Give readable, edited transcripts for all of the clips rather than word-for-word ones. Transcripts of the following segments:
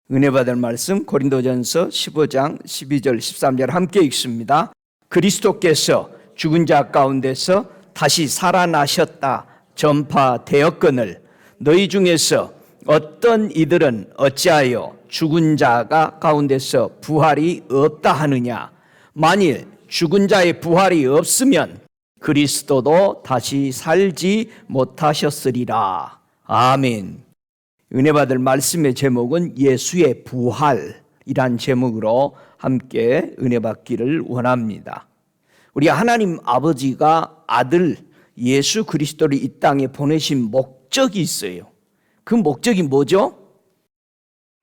은혜 받을 말씀 고린도전서 15장 12절 13절 함께 읽습니다. 그리스도께서 죽은 자 가운데서 다시 살아나셨다 전파되었거늘 너희 중에서 어떤 이들은 어찌하여 죽은 자가 가운데서 부활이 없다 하느냐. 만일 죽은 자의 부활이 없으면 그리스도도 다시 살지 못하셨으리라. 아멘. 은혜 받을 말씀의 제목은 예수의 부활이란 제목으로 함께 은혜 받기를 원합니다. 우리 하나님 아버지가 아들 예수 그리스도를 이 땅에 보내신 목적이 있어요. 그 목적이 뭐죠?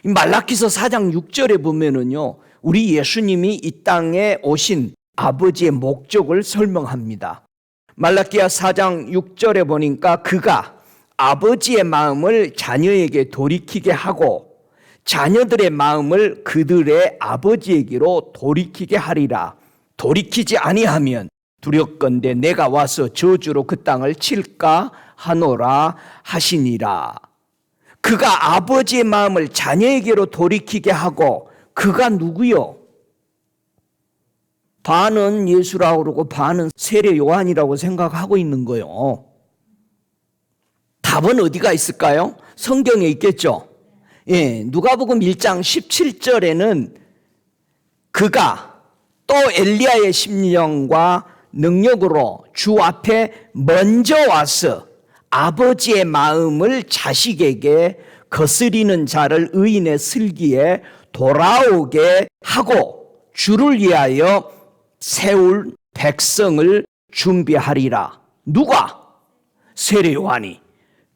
말라기서 4장 6절에 보면은요, 우리 예수님이 이 땅에 오신 아버지의 목적을 설명합니다. 말라기야 4장 6절에 보니까 그가 아버지의 마음을 자녀에게 돌이키게 하고 자녀들의 마음을 그들의 아버지에게로 돌이키게 하리라. 돌이키지 아니하면 두렵건대 내가 와서 저주로 그 땅을 칠까 하노라 하시니라. 그가 아버지의 마음을 자녀에게로 돌이키게 하고, 그가 누구요? 반은 예수라고 그러고 반은 세례 요한이라고 생각하고 있는 거예요. 답은 어디가 있을까요? 성경에 있겠죠. 누가복음 1장 17절에는 그가 또 엘리야의 심령과 능력으로 주 앞에 먼저 와서 아버지의 마음을 자식에게 거스리는 자를 의인의 슬기에 돌아오게 하고 주를 위하여 세울 백성을 준비하리라. 누가? 세례 요한이.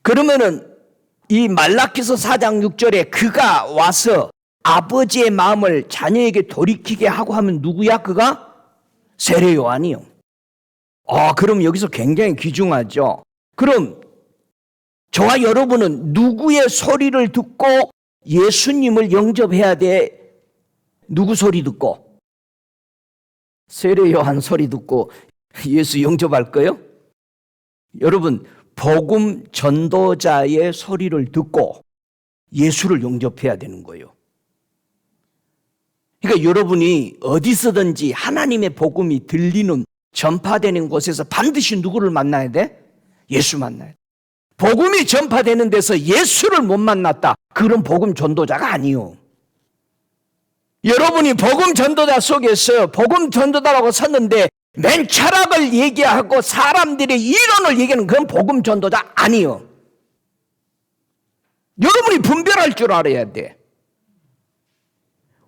그러면은 이 말라기서 4장 6절에 그가 와서 아버지의 마음을 자녀에게 돌이키게 하고 하면 누구야? 그가? 세례 요한이요. 그럼 여기서 굉장히 귀중하죠. 그럼 저와 여러분은 누구의 소리를 듣고 예수님을 영접해야 돼? 누구 소리 듣고? 세례 요한 소리 듣고 예수 영접할 거요? 여러분, 복음 전도자의 소리를 듣고 예수를 영접해야 되는 거예요. 그러니까 여러분이 어디서든지 하나님의 복음이 들리는 전파되는 곳에서 반드시 누구를 만나야 돼? 예수 만나야 돼. 복음이 전파되는 데서 예수를 못 만났다. 그런 복음 전도자가 아니요. 여러분이 복음 전도자 속에서 복음 전도자라고 섰는데 맨 철학을 얘기하고 사람들의 이론을 얘기하는 그런 복음 전도자 아니요. 여러분이 분별할 줄 알아야 돼.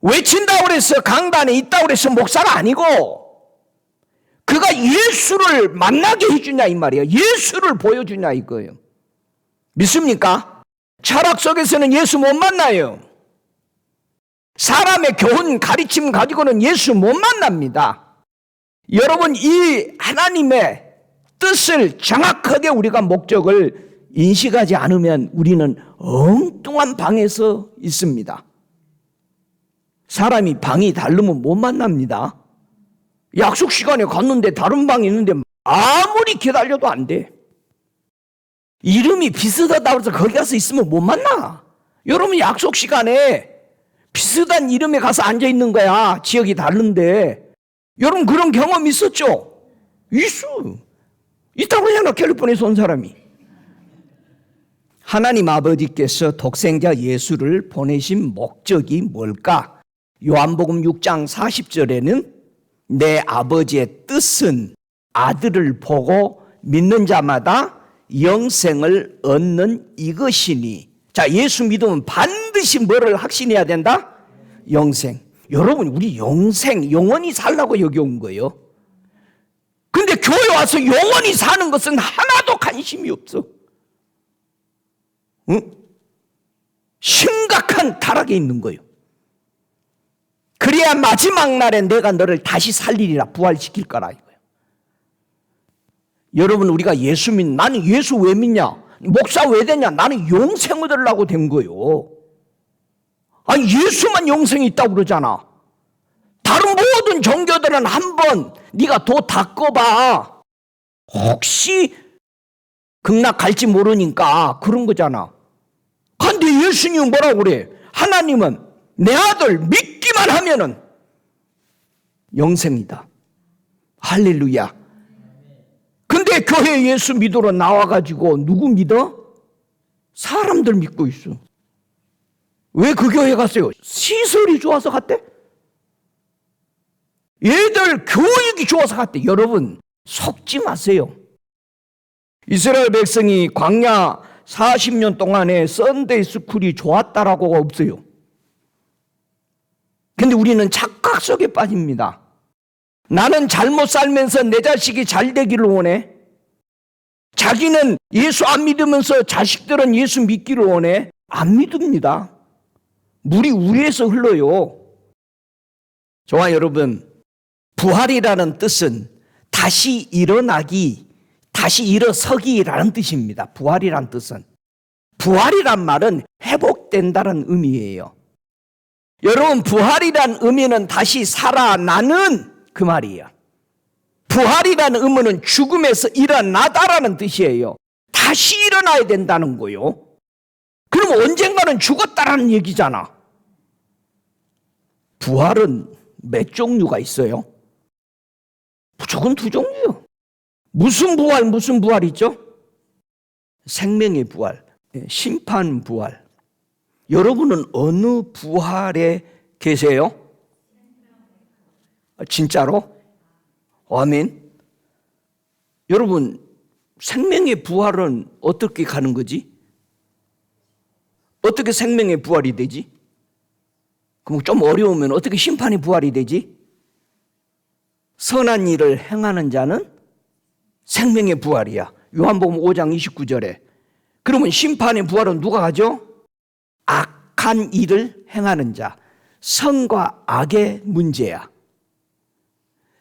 외친다고 해서 강단에 있다고 해서 목사가 아니고 그가 예수를 만나게 해주냐 이 말이에요. 예수를 보여주냐 이거예요. 믿습니까? 철학 속에서는 예수 못 만나요. 사람의 교훈 가르침 가지고는 예수 못 만납니다. 여러분, 이 하나님의 뜻을 정확하게 우리가 목적을 인식하지 않으면 우리는 엉뚱한 방에서 있습니다. 사람이 방이 다르면 못 만납니다. 약속 시간에 갔는데 다른 방이 있는데 아무리 기다려도 안 돼. 이름이 비슷하다고 해서 거기 가서 있으면 못 만나. 여러분, 약속 시간에 비슷한 이름에 가서 앉아 있는 거야. 지역이 다른데. 여러분, 그런 경험 있었죠? 있다고 그러잖아, 캘리포니아에서 온 사람이. 하나님 아버지께서 독생자 예수를 보내신 목적이 뭘까? 요한복음 6장 40절에는 내 아버지의 뜻은 아들을 보고 믿는 자마다 영생을 얻는 이것이니. 자, 예수 믿으면 반드시 뭐를 확신해야 된다? 영생. 여러분, 우리 영생, 영원히 살라고 여기 온 거예요. 근데 교회 와서 영원히 사는 것은 하나도 관심이 없어. 응? 심각한 타락에 있는 거예요. 그래야 마지막 날에 내가 너를 다시 살리리라, 부활시킬 거라 이거예요. 여러분, 우리가 예수 나는 예수 왜 믿냐? 목사 왜 되냐? 나는 영생 얻으려고 된 거예요. 아니, 예수만 영생이 있다고 그러잖아. 다른 모든 종교들은 한번 네가 도 닦아봐. 혹시 극락 갈지 모르니까 그런 거잖아. 근데 예수님은 뭐라고 그래? 하나님은 내 아들 믿기만 하면은 영생이다. 할렐루야. 근데 교회 예수 믿으러 나와가지고 누구 믿어? 사람들 믿고 있어. 왜 그 교회 갔어요? 시설이 좋아서 갔대? 얘들 교육이 좋아서 갔대. 여러분 속지 마세요. 이스라엘 백성이 광야 40년 동안에 썬데이 스쿨이 좋았다라고가 없어요. 근데 우리는 착각 속에 빠집니다. 나는 잘못 살면서 내 자식이 잘 되기를 원해. 자기는 예수 안 믿으면서 자식들은 예수 믿기를 원해. 안 믿습니다. 물이 위에서 흘러요. 저와 여러분, 부활이라는 뜻은 다시 일어나기, 다시 일어서기라는 뜻입니다. 부활이란 뜻은. 부활이란 말은 회복된다는 의미예요. 여러분, 부활이란 의미는 다시 살아나는 그 말이에요. 부활이라는 의미는 죽음에서 일어나다라는 뜻이에요. 다시 일어나야 된다는 거요. 그럼 언젠가는 죽었다라는 얘기잖아. 부활은 몇 종류가 있어요? 무조건 두 종류요. 무슨 부활, 무슨 부활이죠? 생명의 부활, 심판 부활. 여러분은 어느 부활에 계세요? 진짜로? 아멘. 여러분, 생명의 부활은 어떻게 가는 거지? 어떻게 생명의 부활이 되지? 그럼 좀 어려우면 어떻게 심판의 부활이 되지? 선한 일을 행하는 자는 생명의 부활이야. 요한복음 5장 29절에. 그러면 심판의 부활은 누가 하죠? 악한 일을 행하는 자. 선과 악의 문제야.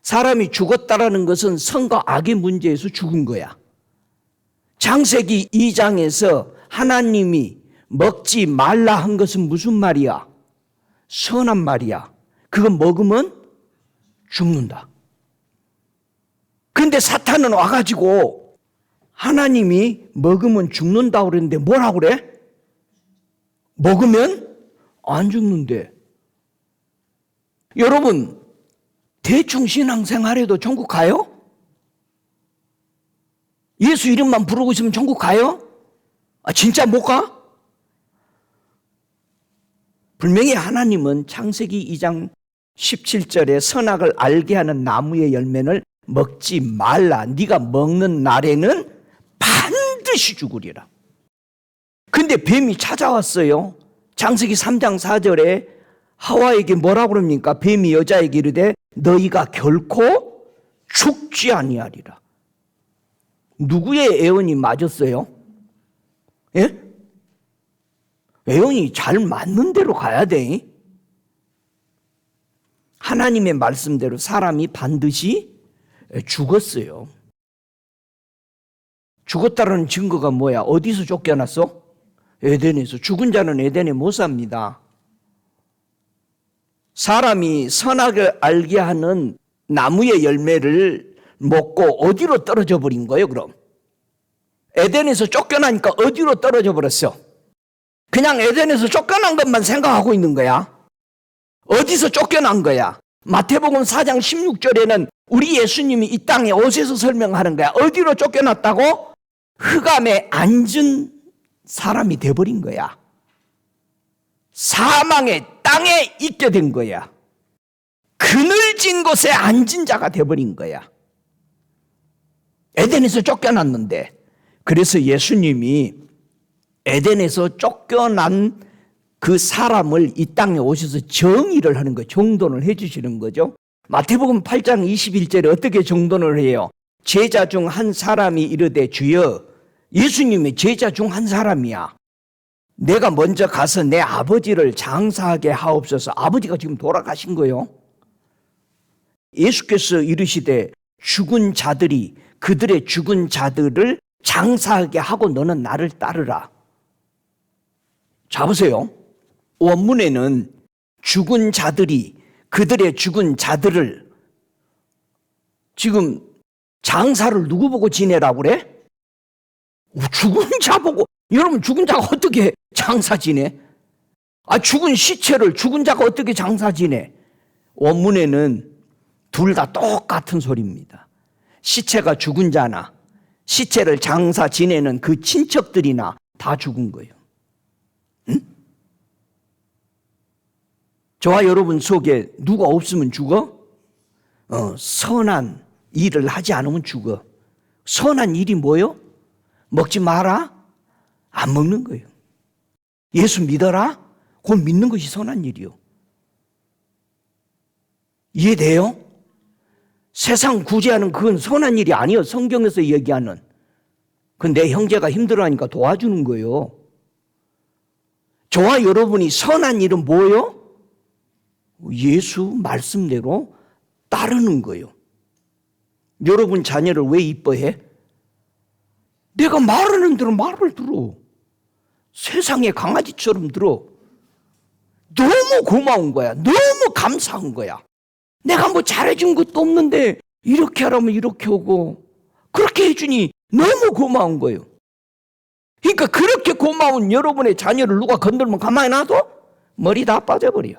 사람이 죽었다라는 것은 선과 악의 문제에서 죽은 거야. 창세기 2장에서 하나님이 먹지 말라 한 것은 무슨 말이야? 선한 말이야. 그거 먹으면 죽는다. 근데 사탄은 와가지고 하나님이 먹으면 죽는다 그랬는데 뭐라고 그래? 먹으면 안 죽는데. 여러분, 대충 신앙생활해도 천국 가요? 예수 이름만 부르고 있으면 천국 가요? 진짜 못 가? 분명히 하나님은 창세기 2장 17절에 선악을 알게 하는 나무의 열매를 먹지 말라. 네가 먹는 날에는 반드시 죽으리라. 근데 뱀이 찾아왔어요. 창세기 3장 4절에 하와에게 뭐라고 그럽니까? 뱀이 여자에게 이르되 너희가 결코 죽지 아니하리라. 누구의 예언이 맞았어요? 예? 예언이 잘 맞는 대로 가야 돼. 하나님의 말씀대로 사람이 반드시 죽었어요. 죽었다는 증거가 뭐야? 어디서 쫓겨났어? 에덴에서. 죽은 자는 에덴에 못 삽니다. 사람이 선악을 알게 하는 나무의 열매를 먹고 어디로 떨어져 버린 거예요, 그럼? 에덴에서 쫓겨나니까 어디로 떨어져 버렸어? 그냥 에덴에서 쫓겨난 것만 생각하고 있는 거야. 어디서 쫓겨난 거야? 마태복음 4장 16절에는 우리 예수님이 이 땅에 오셔서 설명하는 거야. 어디로 쫓겨났다고? 흑암에 앉은 사람이 돼버린 거야. 사망의 땅에 있게 된 거야. 그늘진 곳에 앉은 자가 돼버린 거야. 에덴에서 쫓겨났는데, 그래서 예수님이 에덴에서 쫓겨난 그 사람을 이 땅에 오셔서 정의를 하는 거예요. 정돈을 해주시는 거죠. 마태복음 8장 21절에 어떻게 정돈을 해요? 제자 중 한 사람이 이르되 주여, 예수님의 제자 중 한 사람이야. 내가 먼저 가서 내 아버지를 장사하게 하옵소서. 아버지가 지금 돌아가신 거예요. 예수께서 이르시되 죽은 자들이 그들의 죽은 자들을 장사하게 하고 너는 나를 따르라. 자 보세요. 원문에는 죽은 자들이 그들의 죽은 자들을, 지금 장사를 누구 보고 지내라고 그래? 죽은 자 보고. 여러분, 죽은 자가 어떻게 장사 지내? 죽은 시체를 죽은 자가 어떻게 장사 지내? 원문에는 둘 다 똑같은 소리입니다. 시체가 죽은 자나 시체를 장사 지내는 그 친척들이나 다 죽은 거예요. 응? 저와 여러분 속에 누가 없으면 죽어? 선한 일을 하지 않으면 죽어. 선한 일이 뭐요? 먹지 마라? 안 먹는 거예요. 예수 믿어라? 그건 믿는 것이 선한 일이요. 이해돼요? 세상 구제하는 그건 선한 일이 아니에요. 성경에서 얘기하는. 내 형제가 힘들어하니까 도와주는 거예요. 저와 여러분이 선한 일은 뭐예요? 예수 말씀대로 따르는 거예요. 여러분 자녀를 왜 이뻐해? 내가 말하는 대로 말을 들어. 세상의 강아지처럼 들어. 너무 고마운 거야. 너무 감사한 거야. 내가 뭐 잘해준 것도 없는데 이렇게 하라면 이렇게 하고 그렇게 해주니 너무 고마운 거예요. 그러니까 그렇게 고마운 여러분의 자녀를 누가 건들면 가만히 놔둬? 머리 다 빠져버려.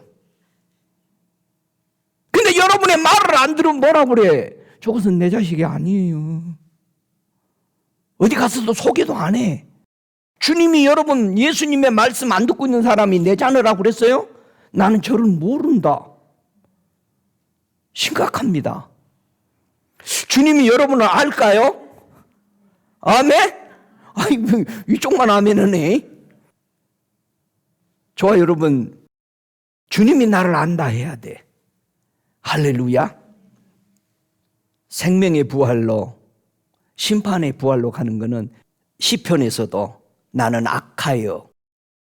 근데 여러분의 말을 안 들으면 뭐라 그래? 저것은 내 자식이 아니에요. 어디 가서도 소개도 안 해. 주님이 여러분 예수님의 말씀 안 듣고 있는 사람이 내 자녀라고 그랬어요? 나는 저를 모른다. 심각합니다. 주님이 여러분을 알까요? 아멘? 이쪽만 아멘은 해. 저와 여러분, 주님이 나를 안다 해야 돼. 할렐루야. 생명의 부활로, 심판의 부활로 가는 것은 시편에서도 나는 악하여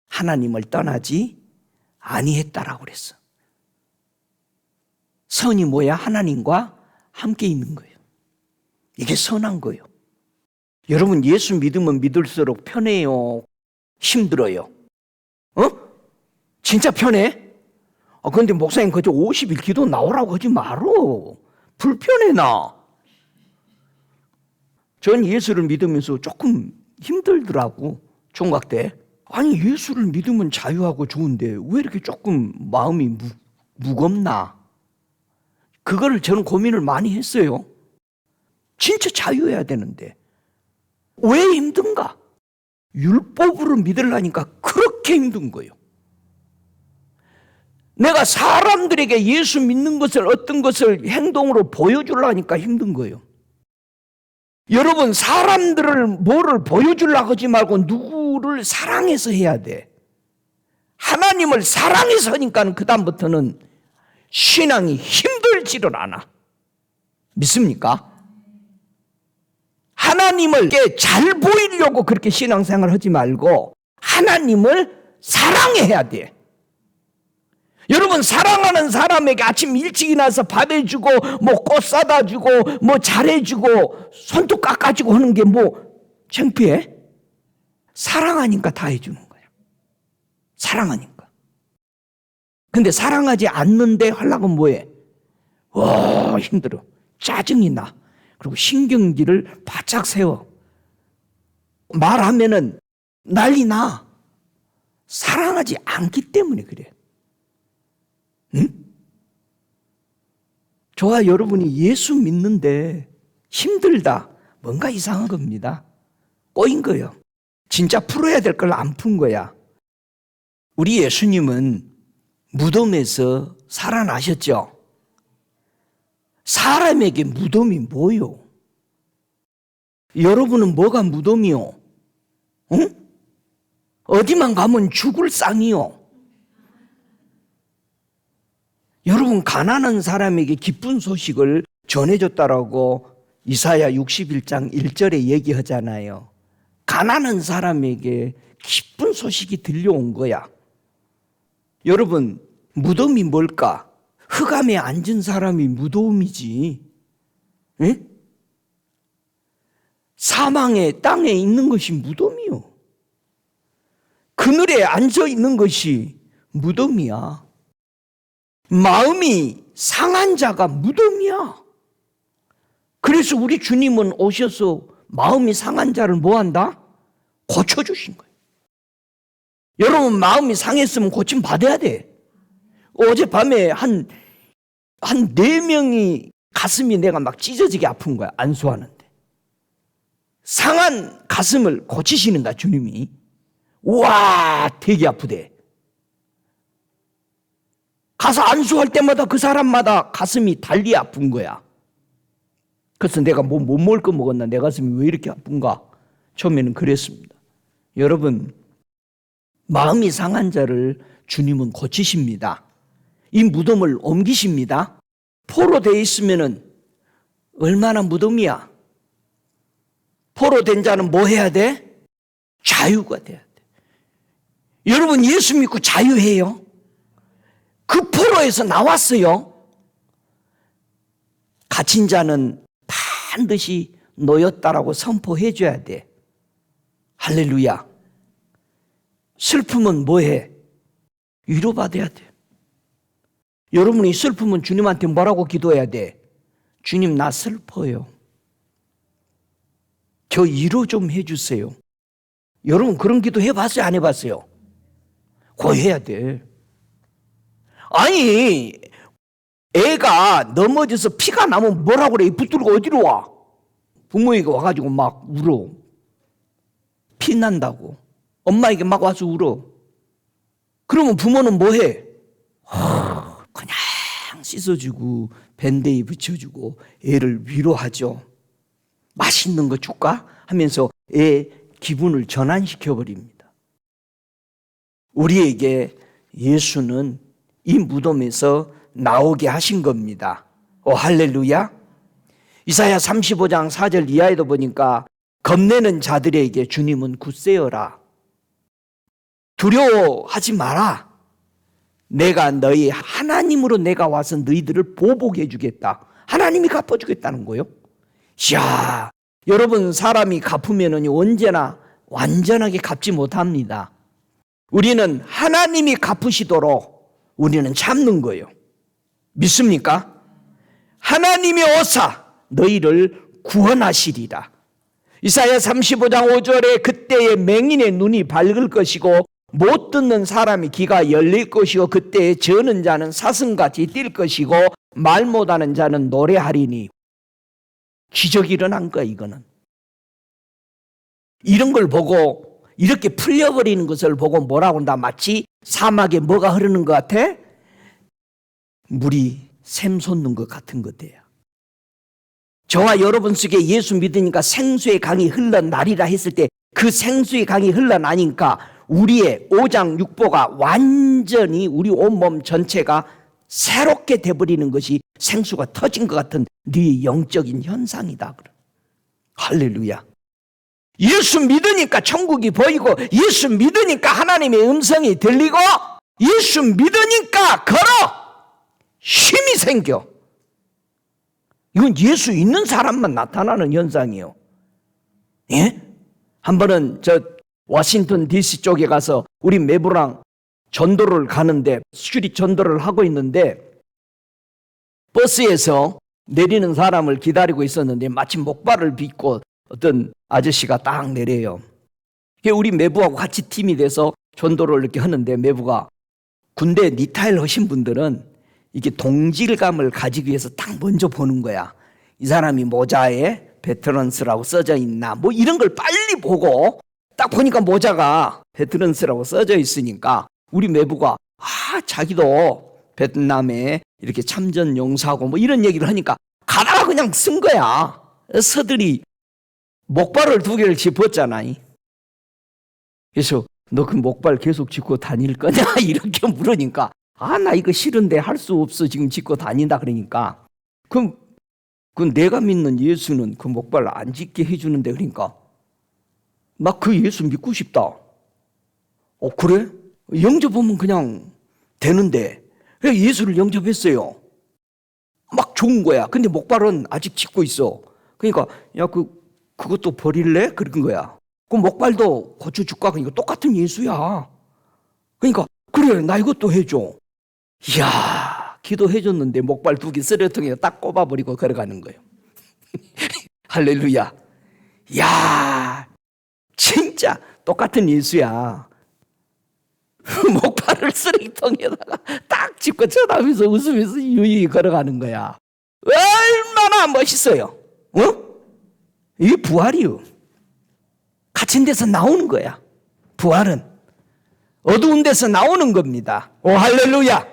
하나님을 떠나지 아니했다라고 그랬어. 선이 뭐야? 하나님과 함께 있는 거예요. 이게 선한 거예요. 여러분 예수 믿으면 믿을수록 편해요? 힘들어요? 진짜 편해? 그런데 목사님 그저 50일 기도 나오라고 하지 말어. 불편해 나. 전 예수를 믿으면서 조금 힘들더라고. 총각 때. 아니 예수를 믿으면 자유하고 좋은데 왜 이렇게 조금 마음이 무겁나? 그거를 저는 고민을 많이 했어요. 진짜 자유해야 되는데 왜 힘든가? 율법으로 믿으려니까 그렇게 힘든 거예요. 내가 사람들에게 예수 믿는 것을 어떤 것을 행동으로 보여주려니까 힘든 거예요. 여러분 사람들을 뭐를 보여주려고 하지 말고 누구를 사랑해서 해야 돼. 하나님을 사랑해서 하니까 그 다음부터는 신앙이 힘들지를 않아. 믿습니까? 하나님을 잘 보이려고 그렇게 신앙생활 하지 말고 하나님을 사랑해야 돼. 여러분 사랑하는 사람에게 아침 일찍 일어나서 밥 해주고 뭐 꽃 사다 주고 뭐 잘해주고 손톱 깎아주고 하는 게 뭐 창피해? 사랑하니까 다 해주는 거야. 사랑하니까. 근데 사랑하지 않는데 하려고 뭐해? 와 힘들어. 짜증이 나. 그리고 신경질을 바짝 세워. 말하면은 난리 나. 사랑하지 않기 때문에 그래. 응? 저와 여러분이 예수 믿는데 힘들다. 뭔가 이상한 겁니다. 꼬인 거예요. 진짜 풀어야 될 걸 안 푼 거야. 우리 예수님은 무덤에서 살아나셨죠? 사람에게 무덤이 뭐요? 여러분은 뭐가 무덤이요? 응? 어디만 가면 죽을 상이요. 여러분 가난한 사람에게 기쁜 소식을 전해줬다라고 이사야 61장 1절에 얘기하잖아요. 가난한 사람에게 기쁜 소식이 들려온 거야. 여러분 무덤이 뭘까? 흑암에 앉은 사람이 무덤이지. 응? 사망의 땅에 있는 것이 무덤이요. 그늘에 앉아 있는 것이 무덤이야. 마음이 상한 자가 무덤이야. 그래서 우리 주님은 오셔서 마음이 상한 자를 뭐 한다? 고쳐주신 거예요. 여러분 마음이 상했으면 고침 받아야 돼. 어젯밤에 한 4명이 가슴이 내가 막 찢어지게 아픈 거야. 안수하는데. 상한 가슴을 고치시는 거야, 주님이. 우와, 되게 아프대. 가서 안수할 때마다 그 사람마다 가슴이 달리 아픈 거야. 그래서 내가 못 먹을 거 먹었나? 내 가슴이 왜 이렇게 아픈가? 처음에는 그랬습니다. 여러분, 마음이 상한 자를 주님은 고치십니다. 이 무덤을 옮기십니다. 포로 돼 있으면은 얼마나 무덤이야? 포로 된 자는 뭐 해야 돼? 자유가 돼야 돼. 여러분, 예수 믿고 자유해요? 그 포로에서 나왔어요. 갇힌 자는 반드시 놓였다라고 선포해 줘야 돼. 할렐루야. 슬픔은 뭐해? 위로받아야 돼. 여러분이 슬픔은 주님한테 뭐라고 기도해야 돼? 주님, 나 슬퍼요. 저 위로 좀 해주세요. 여러분 그런 기도 해봤어요? 안 해봤어요? 그거 해야 돼. 아니, 애가 넘어져서 피가 나면 뭐라고 그래? 붙들고 어디로 와? 부모에게 와가지고 막 울어. 피 난다고. 엄마에게 막 와서 울어. 그러면 부모는 뭐 해? 그냥 씻어주고 밴데이 붙여주고 애를 위로하죠. 맛있는 거 줄까? 하면서 애 기분을 전환시켜버립니다. 우리에게 예수는 이 무덤에서 나오게 하신 겁니다. 할렐루야. 이사야 35장 4절 이하에도 보니까 겁내는 자들에게 주님은 굳세어라. 두려워하지 마라. 내가 너희 하나님으로 내가 와서 너희들을 보복해 주겠다. 하나님이 갚아주겠다는 거예요. 이야, 여러분 사람이 갚으면 언제나 완전하게 갚지 못합니다. 우리는 하나님이 갚으시도록 우리는 참는 거예요. 믿습니까? 하나님이 오사 너희를 구원하시리라. 이사야 35장 5절에 그때의 맹인의 눈이 밝을 것이고 못 듣는 사람이 귀가 열릴 것이고 그때에 저는 자는 사슴같이 뛸 것이고 말 못하는 자는 노래하리니. 기적이 일어난 거야. 이거는 이런 걸 보고 이렇게 풀려버리는 것을 보고 뭐라고 한다? 마치 사막에 뭐가 흐르는 것 같아? 물이 샘솟는 것 같은 것이에요. 저와 여러분 속에 예수 믿으니까 생수의 강이 흘러나리라 했을 때 그 생수의 강이 흘러나니까 우리의 오장육부가 완전히 우리 온몸 전체가 새롭게 돼버리는 것이 생수가 터진 것 같은 네 영적인 현상이다. 할렐루야. 예수 믿으니까 천국이 보이고 예수 믿으니까 하나님의 음성이 들리고 예수 믿으니까 걸어 힘이 생겨. 이건 예수 있는 사람만 나타나는 현상이에요. 예? 한 번은 저 워싱턴 DC 쪽에 가서 우리 매부랑 전도를 가는데 수리 전도를 하고 있는데 버스에서 내리는 사람을 기다리고 있었는데 마침 목발을 빗고 어떤 아저씨가 딱 내려요. 우리 매부하고 같이 팀이 돼서 전도를 이렇게 하는데 매부가 군대 리타일 하신 분들은 이게 동질감을 가지기 위해서 딱 먼저 보는 거야. 이 사람이 모자에 베테런스라고 써져 있나 뭐 이런 걸 빨리 보고 딱 보니까 모자가 베테런스라고 써져 있으니까 우리 매부가 자기도 베트남에 이렇게 참전 용사하고 뭐 이런 얘기를 하니까 가다가 그냥 쓴 거야. 서들이 목발을 2개를 짚었잖아. 그래서 너 그 목발 계속 짚고 다닐 거냐 이렇게 물으니까 나 이거 싫은데 할 수 없어 지금 짚고 다닌다 그러니까 그럼 내가 믿는 예수는 그 목발 안 짚게 해주는데 그러니까 나 그 예수 믿고 싶다. 그래? 영접하면 그냥 되는데 예수를 영접했어요. 막 좋은 거야. 근데 목발은 아직 짚고 있어. 그러니까 야 그것도 버릴래? 그런 거야. 그 목발도 고쳐줄까? 그러니까 똑같은 예수야. 그러니까 그래 나 이것도 해줘. 이야 기도해줬는데 목발 2개 쓰레통에 딱 꼽아버리고 걸어가는 거예요. 할렐루야. 이야 진짜 똑같은 예수야. 목발을 쓰레기통에다가 딱 짚고 쳐다보면서 웃으면서 유유히 걸어가는 거야. 얼마나 멋있어요. 이게 부활이요. 갇힌 데서 나오는 거야. 부활은 어두운 데서 나오는 겁니다. 오 할렐루야.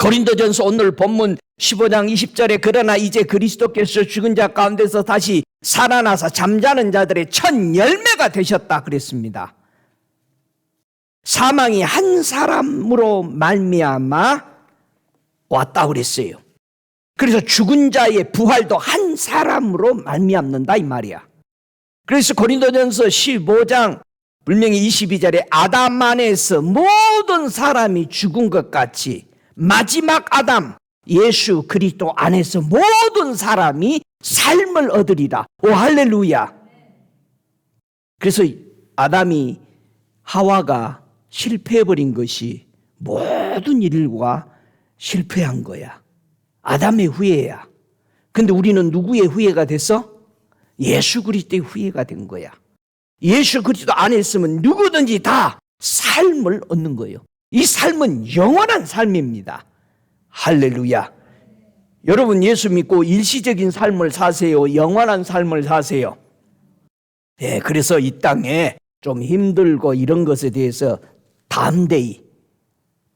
고린도전서 오늘 본문 15장 20절에 그러나 이제 그리스도께서 죽은 자 가운데서 다시 살아나서 잠자는 자들의 첫 열매가 되셨다 그랬습니다. 사망이 한 사람으로 말미암아 왔다 그랬어요. 그래서 죽은 자의 부활도 한 사람으로 말미암는다 이 말이야. 그래서 고린도전서 15장 분명히 22절에 아담 안에서 모든 사람이 죽은 것 같이 마지막 아담 예수 그리스도 안에서 모든 사람이 삶을 얻으리라. 오 할렐루야. 그래서 아담이 하와가 실패해버린 것이 모든 일과 실패한 거야. 아담의 후예야. 근데 우리는 누구의 후예가 됐어? 예수 그리스도의 후예가 된 거야. 예수 그리스도 안에 있으면 누구든지 다 삶을 얻는 거예요. 이 삶은 영원한 삶입니다. 할렐루야. 여러분 예수 믿고 일시적인 삶을 사세요? 영원한 삶을 사세요? 네, 그래서 이 땅에 좀 힘들고 이런 것에 대해서 담대히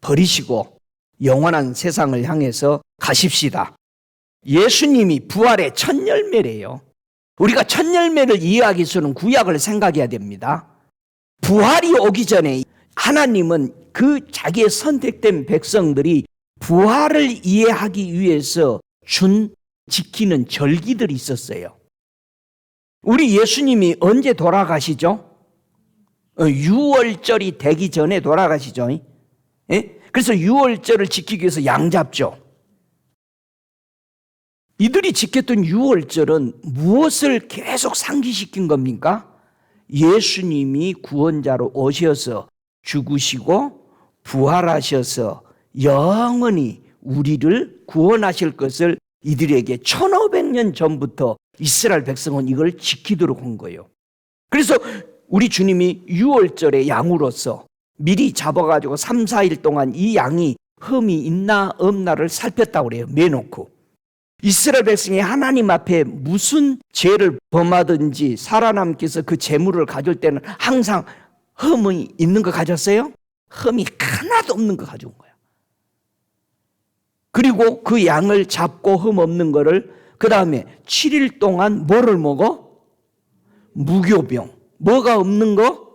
버리시고 영원한 세상을 향해서 가십시다. 예수님이 부활의 첫 열매래요. 우리가 첫 열매를 이해하기 위해서는 구약을 생각해야 됩니다. 부활이 오기 전에 하나님은 그 자기의 선택된 백성들이 부활을 이해하기 위해서 지키는 절기들이 있었어요. 우리 예수님이 언제 돌아가시죠? 6월절이 되기 전에 돌아가시죠. 예? 그래서 6월절을 지키기 위해서 양 잡죠. 이들이 지켰던 6월절은 무엇을 계속 상기시킨 겁니까? 예수님이 구원자로 오셔서 죽으시고 부활하셔서 영원히 우리를 구원하실 것을 이들에게 1500년 전부터 이스라엘 백성은 이걸 지키도록 한 거예요. 그래서 우리 주님이 6월절에 양으로서 미리 잡아가지고 3, 4일 동안 이 양이 흠이 있나 없나를 살폈다고 그래요. 매놓고. 이스라엘 백성이 하나님 앞에 무슨 죄를 범하든지 살아남기 위해서 그 재물을 가져올 때는 항상 흠이 있는 거 가졌어요? 흠이 하나도 없는 거 가져온 거야. 그리고 그 양을 잡고 흠 없는 거를 그 다음에 7일 동안 뭐를 먹어? 무교병. 뭐가 없는 거?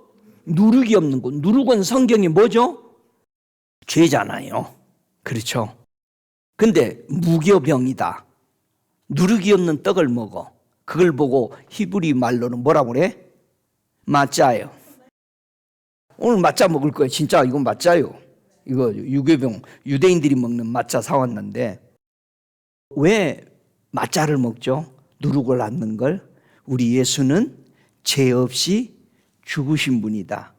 누룩이 없는 거. 누룩은 성경이 뭐죠? 죄잖아요. 그렇죠. 근데 무교병이다. 누룩이 없는 떡을 먹어. 그걸 보고 히브리 말로는 뭐라고 그래? 맞자예요. 오늘 맞자 먹을 거예요. 진짜 이건 맞자요. 이거 유교병 유대인들이 먹는 맞자 사왔는데 왜 맞자를 먹죠? 누룩을 않는 걸. 우리 예수는 죄 없이 죽으신 분이다.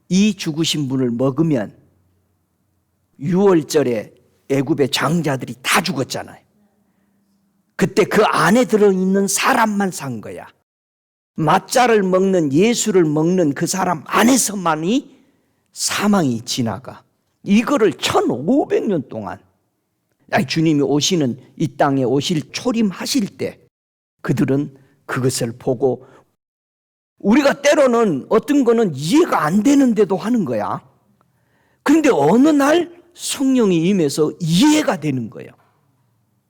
이 죽으신 분을 먹으면 6월절에 애굽의 장자들이 다 죽었잖아요. 그때 그 안에 들어있는 사람만 산 거야. 맞자를 먹는 예수를 먹는 그 사람 안에서만이 사망이 지나가. 이거를 1500년 동안 주님이 오시는 이 땅에 오실 초림하실 때 그들은 그것을 보고 우리가 때로는 어떤 거는 이해가 안 되는데도 하는 거야. 그런데 어느 날 성령이 임해서 이해가 되는 거예요.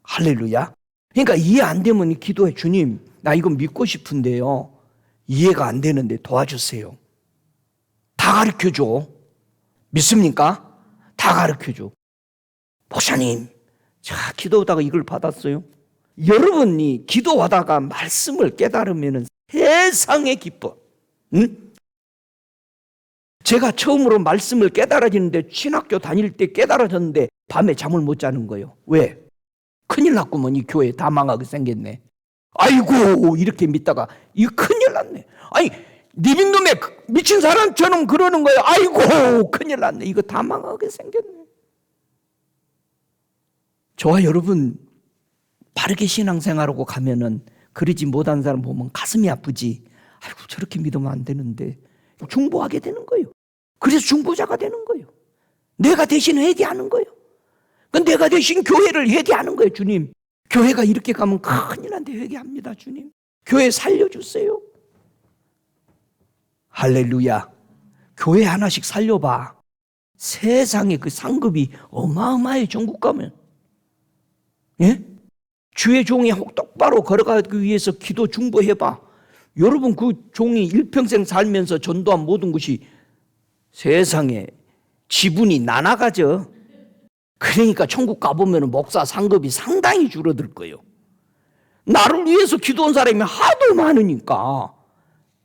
할렐루야. 그러니까 이해 안 되면 기도해. 주님, 나 이거 믿고 싶은데요. 이해가 안 되는데 도와주세요. 다 가르쳐줘. 믿습니까? 다 가르쳐줘. 목사님, 자, 기도하다가 이걸 받았어요. 여러분이 기도하다가 말씀을 깨달으면 세상에 기뻐. 응? 제가 처음으로 말씀을 깨달아지는데 신학교 다닐 때 깨달아졌는데 밤에 잠을 못 자는 거예요. 왜? 큰일 났구먼. 이 교회 다 망하게 생겼네. 아이고 이렇게 믿다가 이거 큰일 났네. 아니 니민놈의 미친 사람처럼 그러는 거예요. 아이고 큰일 났네. 이거 다 망하게 생겼네. 저와 여러분 바르게 신앙생활하고 가면은 그러지 못한 사람 보면 가슴이 아프지. 아이고 저렇게 믿으면 안 되는데 중보하게 되는 거예요. 그래서 중보자가 되는 거예요. 내가 대신 회개하는 거예요. 내가 대신 교회를 회개하는 거예요. 주님, 교회가 이렇게 가면 큰일 난데 회개합니다. 주님, 교회 살려주세요. 할렐루야. 교회 하나씩 살려봐. 세상에 그 상급이 어마어마해. 전국 가면. 예? 주의 종이 똑바로 걸어가기 위해서 기도 중보해봐. 여러분, 그 종이 일평생 살면서 전도한 모든 것이 세상에 지분이 나눠가죠. 그러니까 천국 가보면 목사 상급이 상당히 줄어들 거예요. 나를 위해서 기도한 사람이 하도 많으니까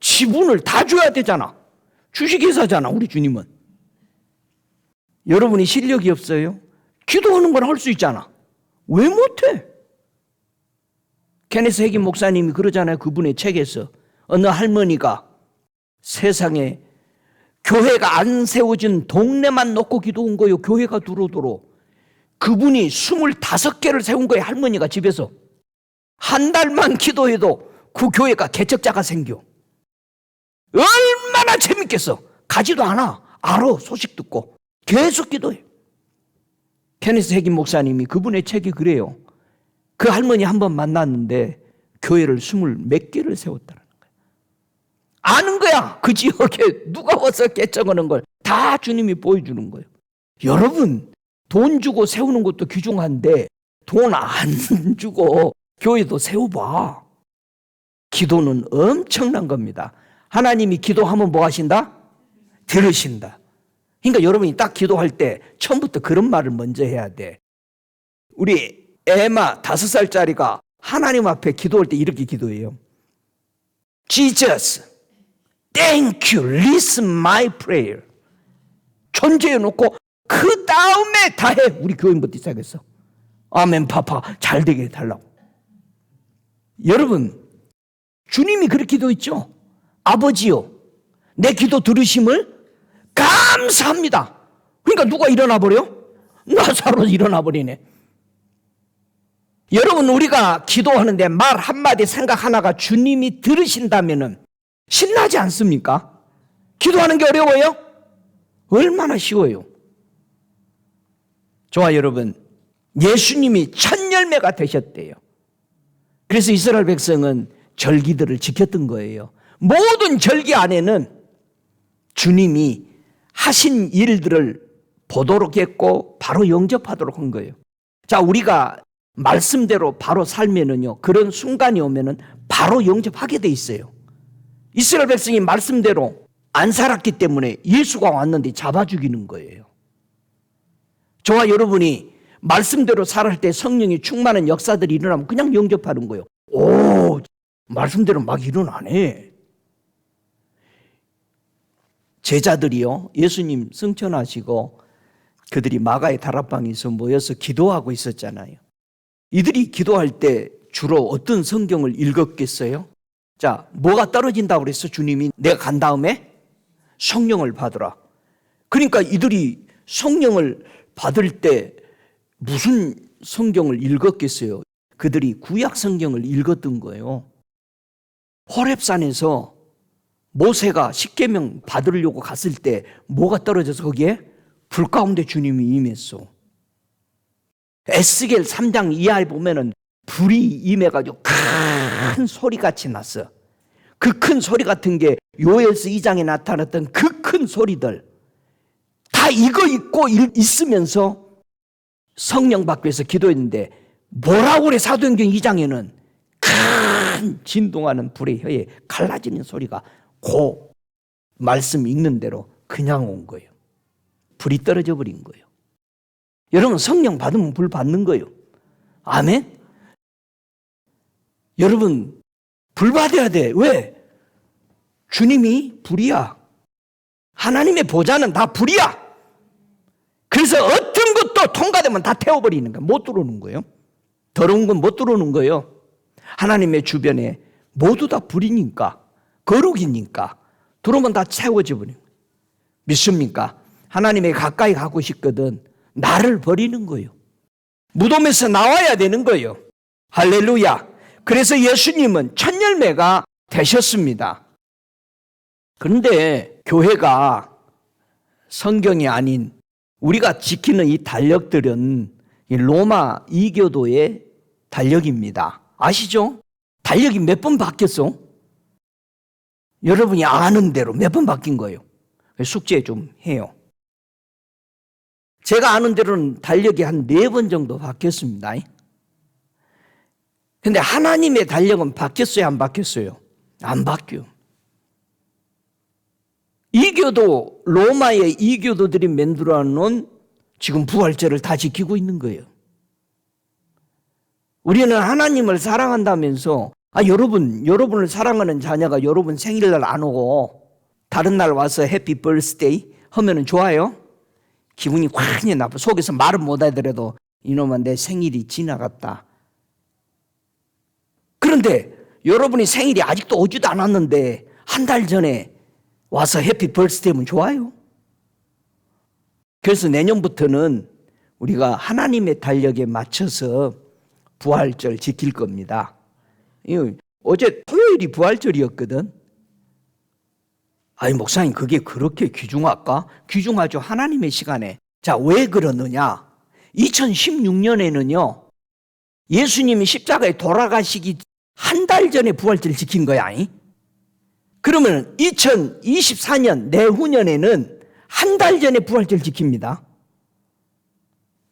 지분을 다 줘야 되잖아. 주식회사잖아, 우리 주님은. 여러분이 실력이 없어요? 기도하는 건 할 수 있잖아. 왜 못해? 케네스 해긴 목사님이 그러잖아요. 그분의 책에서 어느 할머니가 세상에 교회가 안 세워진 동네만 놓고 기도한 거예요. 교회가 두루두루. 그분이 25개를 세운 거예요. 할머니가 집에서. 한 달만 기도해도 그 교회가 개척자가 생겨. 얼마나 재밌겠어. 가지도 않아. 알아. 소식 듣고. 계속 기도해. 케네스 해긴 목사님이 그분의 책이 그래요. 그 할머니 한번 만났는데 교회를 20몇 개를 세웠다는 거예요. 아는 거야. 그 지역에 누가 와서 개척하는 걸 다 주님이 보여주는 거예요. 여러분, 돈 주고 세우는 것도 귀중한데 돈 안 주고 교회도 세워봐. 기도는 엄청난 겁니다. 하나님이 기도하면 뭐 하신다? 들으신다. 그러니까 여러분이 딱 기도할 때 처음부터 그런 말을 먼저 해야 돼. 우리 에마 5살짜리가 하나님 앞에 기도할 때 이렇게 기도해요. Jesus, thank you, listen my prayer. 존재해 놓고 그 다음에 다 해. 우리 교인부터 시작했어. 아멘 파파 잘 되게 해달라고. 여러분, 주님이 그렇게 기도했죠. 아버지요, 내 기도 들으심을 감사합니다. 그러니까 누가 일어나 버려? 나사로 일어나 버리네. 여러분, 우리가 기도하는데 말 한마디 생각 하나가 주님이 들으신다면 신나지 않습니까? 기도하는 게 어려워요? 얼마나 쉬워요. 좋아, 여러분. 예수님이 첫 열매가 되셨대요. 그래서 이스라엘 백성은 절기들을 지켰던 거예요. 모든 절기 안에는 주님이 하신 일들을 보도록 했고 바로 영접하도록 한 거예요. 자, 우리가 말씀대로 바로 살면은요, 그런 순간이 오면은 바로 영접하게 돼 있어요. 이스라엘 백성이 말씀대로 안 살았기 때문에 예수가 왔는데 잡아 죽이는 거예요. 저와 여러분이 말씀대로 살할 때 성령이 충만한 역사들이 일어나면 그냥 영접하는 거예요. 오, 말씀대로 막 일어나네. 제자들이요, 예수님 승천하시고 그들이 마가의 다락방에서 모여서 기도하고 있었잖아요. 이들이 기도할 때 주로 어떤 성경을 읽었겠어요? 자, 뭐가 떨어진다고 그랬어? 주님이 내가 간 다음에 성령을 받으라. 그러니까 이들이 성령을 받을 때 무슨 성경을 읽었겠어요? 그들이 구약 성경을 읽었던 거예요. 호렙산에서 모세가 십계명 받으려고 갔을 때 뭐가 떨어져서 거기에 불 가운데 주님이 임했어. 에스겔 3장 이하에 보면은 불이 임해가지고 큰 소리같이 났어. 그 큰 소리 같은 게 요엘서 2장에 나타났던 그 큰 소리들 다 이거 있고 있으면서 성령 받기 위해서 기도했는데 뭐라고 그래? 사도행전 2장에는 큰 진동하는 불의 혀에 갈라지는 소리가 그 말씀 읽는 대로 그냥 온 거예요. 불이 떨어져 버린 거예요. 여러분, 성령 받으면 불 받는 거예요. 아멘? 여러분, 불 받아야 돼. 왜? 주님이 불이야. 하나님의 보좌는 다 불이야. 그래서 어떤 것도 통과되면 다 태워버리는 거야. 못 들어오는 거예요. 더러운 건 못 들어오는 거예요. 하나님의 주변에 모두 다 불이니까, 거룩이니까 들어오면 다 채워져 버리는 거예요. 믿습니까? 하나님의 가까이 가고 싶거든 나를 버리는 거예요. 무덤에서 나와야 되는 거예요. 할렐루야. 그래서 예수님은 첫 열매가 되셨습니다. 그런데 교회가 성경이 아닌 우리가 지키는 이 달력들은 이 로마 이교도의 달력입니다. 아시죠? 달력이 몇 번 바뀌었어? 여러분이 아는 대로 몇 번 바뀐 거예요. 숙제 좀 해요. 제가 아는 대로는 달력이 한 4번 정도 바뀌었습니다. 근데 하나님의 달력은 바뀌었어요, 안 바뀌었어요? 안 바뀌어요. 이교도, 로마의 이교도들이 만들어 놓은 지금 부활절을 다 지키고 있는 거예요. 우리는 하나님을 사랑한다면서 여러분을 사랑하는 자녀가 여러분 생일날 안 오고 다른 날 와서 해피 버스데이 하면은 좋아요? 기분이 확 나빠. 속에서 말은 못 하더라도 이놈아 내 생일이 지나갔다. 그런데 여러분이 생일이 아직도 오지도 않았는데 한 달 전에 와서 해피 버스데이면 좋아요? 그래서 내년부터는 우리가 하나님의 달력에 맞춰서 부활절 지킬 겁니다. 어제 토요일이 부활절이었거든. 목사님 그게 그렇게 귀중할까? 귀중하죠. 하나님의 시간에. 자, 왜 그러느냐? 2016년에는요. 예수님이 십자가에 돌아가시기 한 달 전에 부활절을 지킨 거야. 그러면 2024년 내후년에는 한 달 전에 부활절 지킵니다.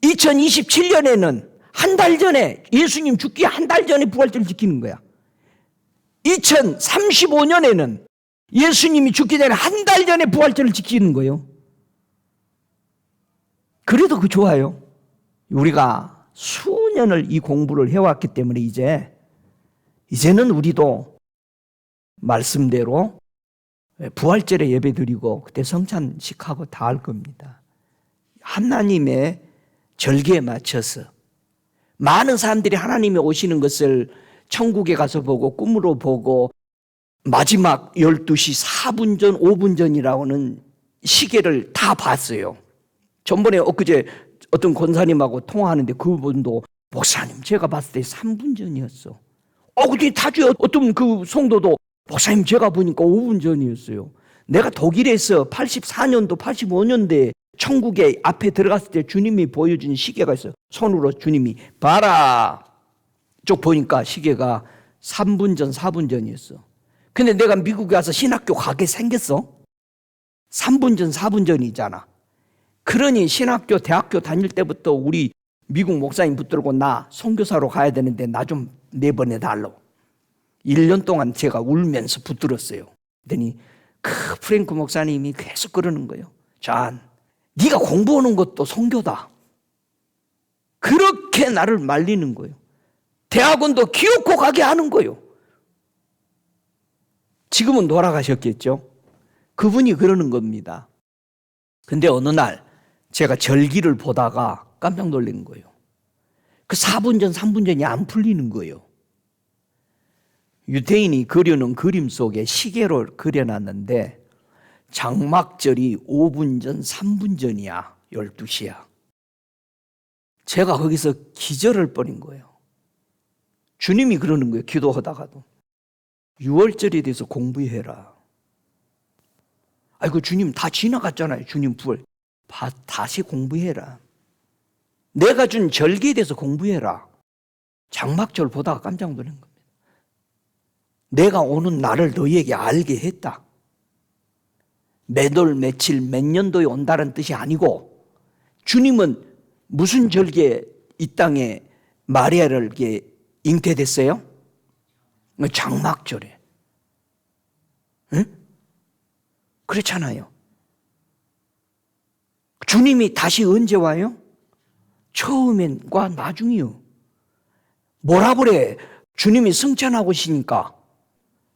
2027년에는 한 달 전에 예수님 죽기 한 달 전에 부활절 지키는 거야. 2035년에는 예수님이 죽기 전에 한 달 전에 부활절을 지키는 거예요. 그래도 그 좋아요. 우리가 수년을 이 공부를 해왔기 때문에 이제는 우리도 말씀대로 부활절에 예배드리고 그때 성찬식하고 다 할 겁니다. 하나님의 절기에 맞춰서 많은 사람들이 하나님이 오시는 것을 천국에 가서 보고 꿈으로 보고 마지막 12시 4분 전, 5분 전이라고는 시계를 다 봤어요. 전번에 엊그제 어떤 권사님하고 통화하는데 그분도 목사님 제가 봤을 때 3분 전이었어. 근데 다주에 어떤 그 성도도 목사님 제가 보니까 5분 전이었어요. 내가 독일에서 84년도 85년도에 천국에 앞에 들어갔을 때 주님이 보여준 시계가 있어요. 손으로 주님이 봐라. 쭉 보니까 시계가 3분 전 4분 전이었어. 근데 내가 미국에 와서 신학교 가게 생겼어. 3분 전 4분 전이잖아. 그러니 신학교 대학교 다닐 때부터 우리 미국 목사님 붙들고 나 선교사로 가야 되는데 나 좀 내보내달라고 1년 동안 제가 울면서 붙들었어요. 그랬더니 그 프랭크 목사님이 계속 그러는 거예요. 잔, 네가 공부하는 것도 선교다. 그렇게 나를 말리는 거예요. 대학원도 기어코 가게 하는 거예요. 지금은 돌아가셨겠죠. 그분이 그러는 겁니다. 근데 어느 날 제가 절기를 보다가 깜짝 놀란 거예요. 그 4분 전, 3분 전이 안 풀리는 거예요. 유태인이 그려놓은 그림 속에 시계로 그려놨는데 장막절이 5분 전, 3분 전이야. 12시야. 제가 거기서 기절을 버린 거예요. 주님이 그러는 거예요. 기도하다가도. 6월절에 대해서 공부해라. 아이고 주님 다 지나갔잖아요. 주님 부활. 다시 공부해라. 내가 준 절기에 대해서 공부해라. 장막절 보다가 깜짝 놀란 겁니다. 내가 오는 날을 너희에게 알게 했다. 몇 월 며칠 몇 년도에 온다는 뜻이 아니고 주님은 무슨 절기에 이 땅에 마리아를 이렇게 잉태됐어요? 장막절에. 응? 그렇잖아요. 주님이 다시 언제 와요? 처음엔과 나중이요. 뭐라 그래? 주님이 승천하고 오시니까